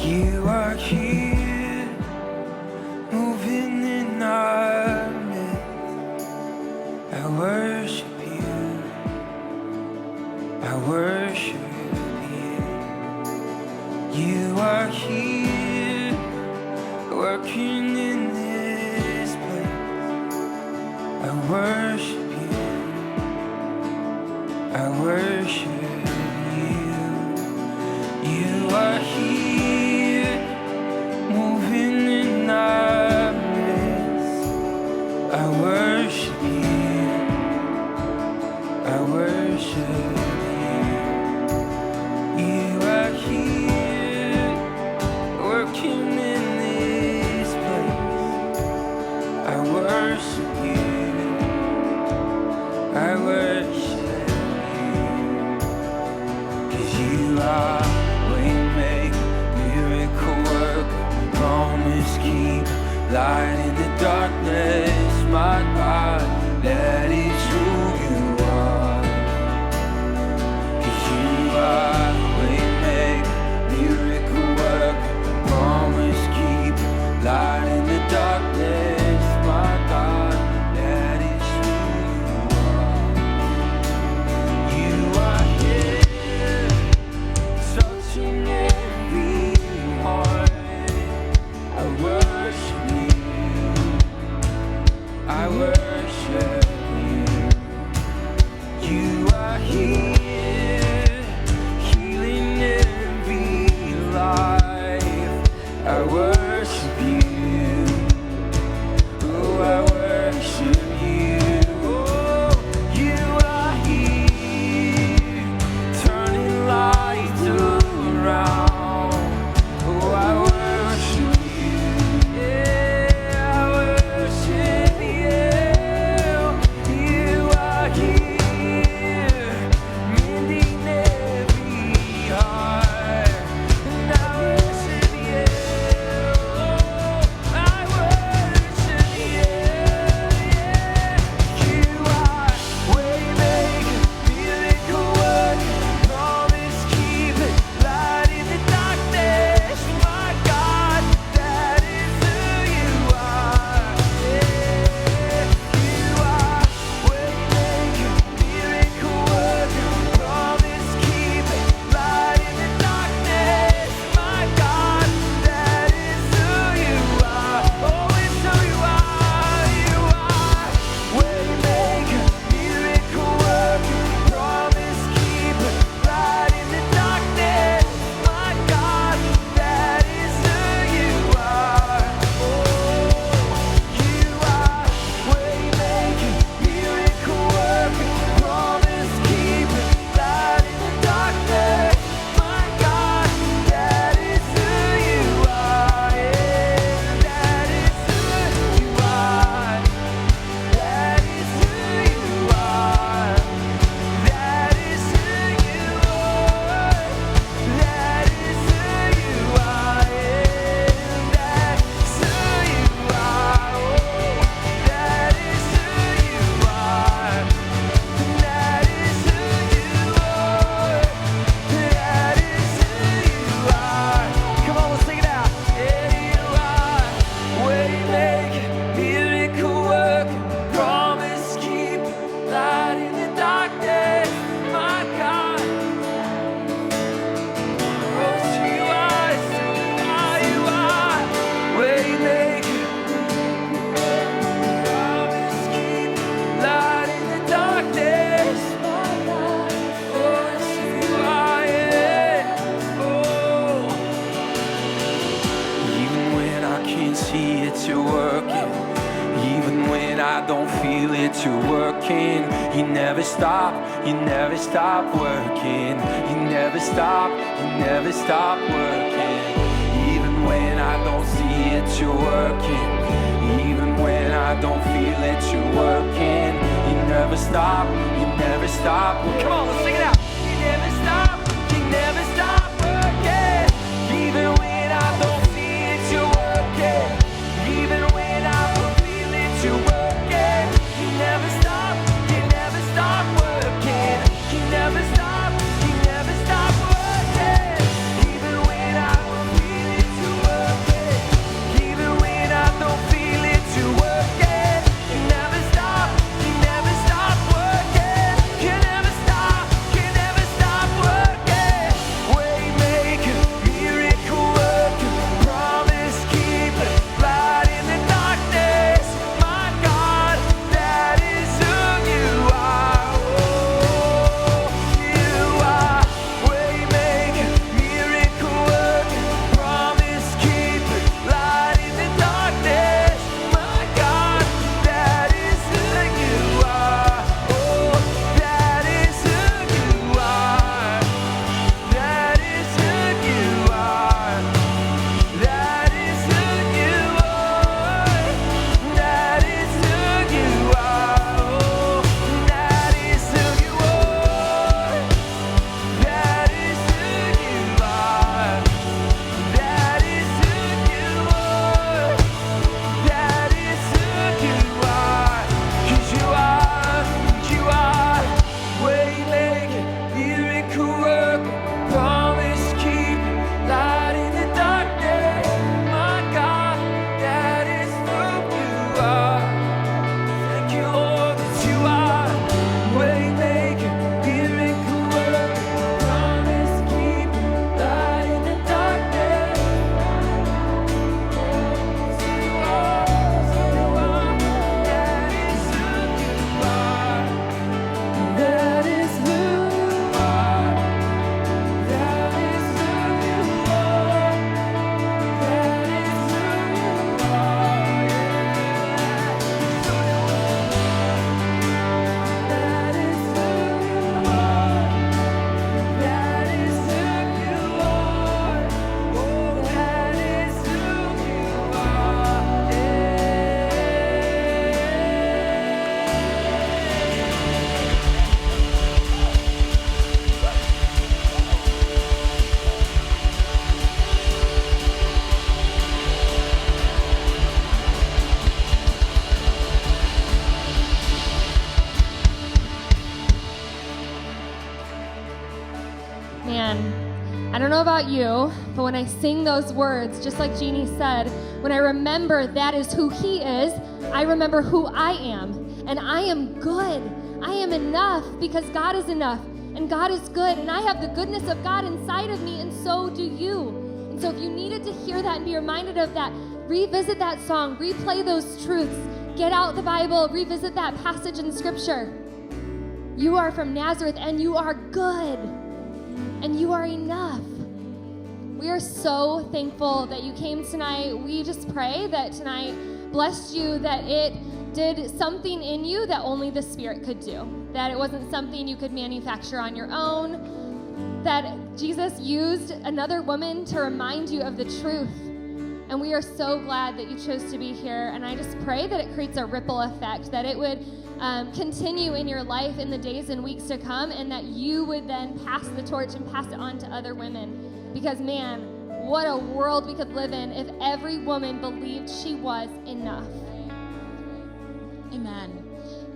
You are here, moving in our midst. I worship you. I worship you. You are here, working in this place. I worship you. I worship you. You are here, moving in our midst. I worship you. I worship you. You are here, working in this place. I worship you. I worship you. 'Cause you are waymaker, miracle worker, promise keeper, light in the darkness, my God, that is who you are. 'Cause you are waymaker, miracle worker, promise keeper, light in the darkness, my God, that is who you are. You are here, touching every heart. I worship you. I worship you. You are here, healing every life. I worship you. Oh, I worship you. Oh, you are here, turning lights around. Oh, I worship you. Yeah, I worship you. You are here, mending every heart. And I worship you. I worship you. You are waymaker, miracle worker, promise keeper, light in the darkness. My God, that is who you are. You are waymaker, miracle worker, promise keeper, light in the darkness. My God, that is who you are. Oh, it's who you are. You are waymaker, miracle worker, promise keeper, light in the darkness. My God, that is who you are. Oh, you are waymaker, miracle worker, promise keeper, light in the darkness. My God, that is who you are. Yeah, that is who you are. That is who you are. That is who you are. That is who you are. Yeah, that's who you are. Oh, that is who you are. That is who you are. That is who you are. Come on, let's sing it out. Yeah, you are waymaker, miracle worker, promise keeper, light in the darkness. My God, oh, it's who you are. It's who you are. Waymaker, promise keeper, light in the darkness. My God, oh, it's who you are. Yeah. Oh. Even when I can't see it, you're working. Even when I don't feel it, you're working. You never stop working. You never stop working. Even when I don't see it, you're working. Even when I don't feel it, you're working. You never stop. Come on, let's sing it out. You never stop working. Even when I don't see it, you're working. Even when I don't feel it, you're working. You never stop working. You never stop working. Even when I don't feel it, I don't know about you, but when I sing those words, just like Jeannie said, when I remember that is who He is, I remember who I am. And I am good. I am enough because God is enough. And God is good. And I have the goodness of God inside of me, and so do you. And so if you needed to hear that and be reminded of that, revisit that song, replay those truths, get out the Bible, revisit that passage in Scripture. You are from Nazareth, and you are good, and you are enough. We are so thankful that you came tonight. We just pray that tonight blessed you, that it did something in you that only the Spirit could do, that it wasn't something you could manufacture on your own, that Jesus used another woman to remind you of the truth. And we are so glad that you chose to be here. And I just pray that it creates a ripple effect, that it would continue in your life in the days and weeks to come, and that you would then pass the torch and pass it on to other women. Because, man, what a world we could live in if every woman believed she was enough. Amen.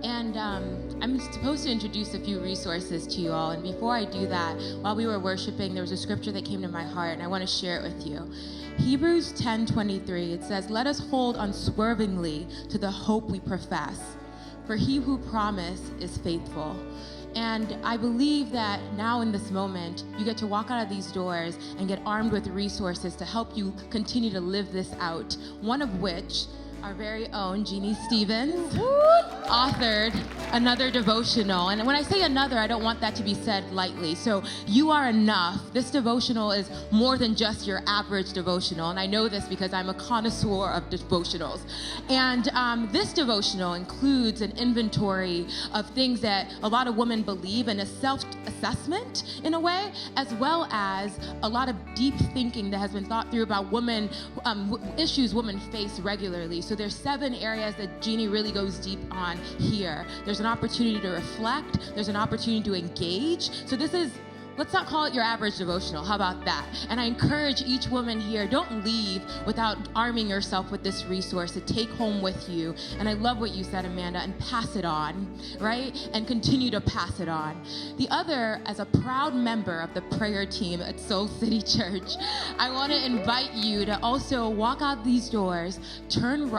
And I'm supposed to introduce a few resources to you all. And before I do that, while we were worshiping, there was a scripture that came to my heart, and I want to share it with you. Hebrews 10:23, it says, "Let us hold unswervingly to the hope we profess, for he who promised is faithful." And I believe that now in this moment, you get to walk out of these doors and get armed with resources to help you continue to live this out. One of which, our very own Jeanne Stevens authored another devotional. And when I say another, I don't want that to be said lightly. So you are enough. This devotional is more than just your average devotional. And I know this because I'm a connoisseur of devotionals. And this devotional includes an inventory of things that a lot of women believe, and a self-assessment in a way, as well as a lot of deep thinking that has been thought through about women, issues women face regularly. So there's 7 areas that Jeanne really goes deep on here. There's an opportunity to reflect. There's an opportunity to engage. So this is, let's not call it your average devotional. How about that? And I encourage each woman here, don't leave without arming yourself with this resource to take home with you. And I love what you said, Amanda, and pass it on, right? And continue to pass it on. The other, as a proud member of the prayer team at Soul City Church, I want to invite you to also walk out these doors, turn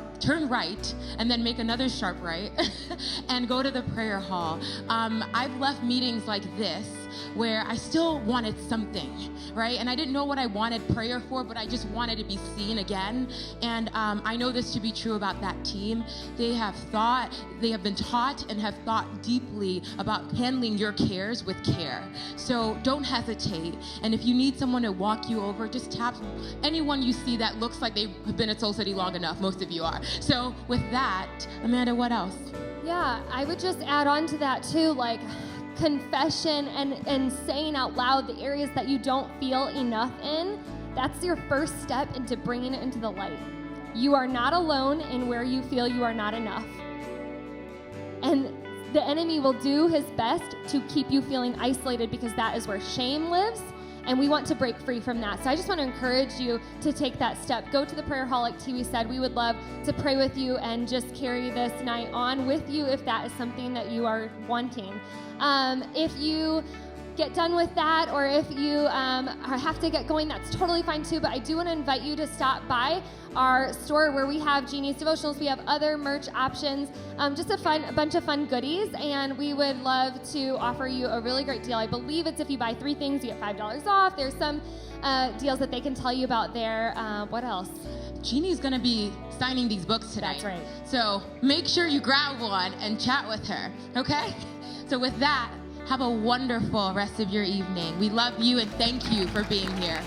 right, and then make another sharp right, and go to the prayer hall. I've left meetings like this where I still wanted something, right? And I didn't know what I wanted prayer for, but I just wanted to be seen again. And I know this to be true about that team. They have been taught and have thought deeply about handling your cares with care. So don't hesitate. And if you need someone to walk you over, just tap anyone you see that looks like they've been at Soul City long enough. Most of you are. So with that, Amanda, what else? Yeah, I would just add on to that too, like confession and saying out loud the areas that you don't feel enough in. That's your first step into bringing it into the light. You are not alone in where you feel you are not enough. And the enemy will do his best to keep you feeling isolated, because that is where shame lives. And we want to break free from that. So I just want to encourage you to take that step. Go to the prayer hall, like Tiwi said. We would love to pray with you and just carry this night on with you if that is something that you are wanting. If you get done with that, or if you have to get going, that's totally fine too. But I do want to invite you to stop by our store where we have Jeanne's devotionals. We have other merch options, just a bunch of fun goodies, and we would love to offer you a really great deal. I believe it's if you buy 3 things, you get $5 off. There's some deals that they can tell you about there. What else? Jeanne's going to be signing these books tonight. That's right. So make sure you grab one and chat with her, okay? So with that, have a wonderful rest of your evening. We love you and thank you for being here.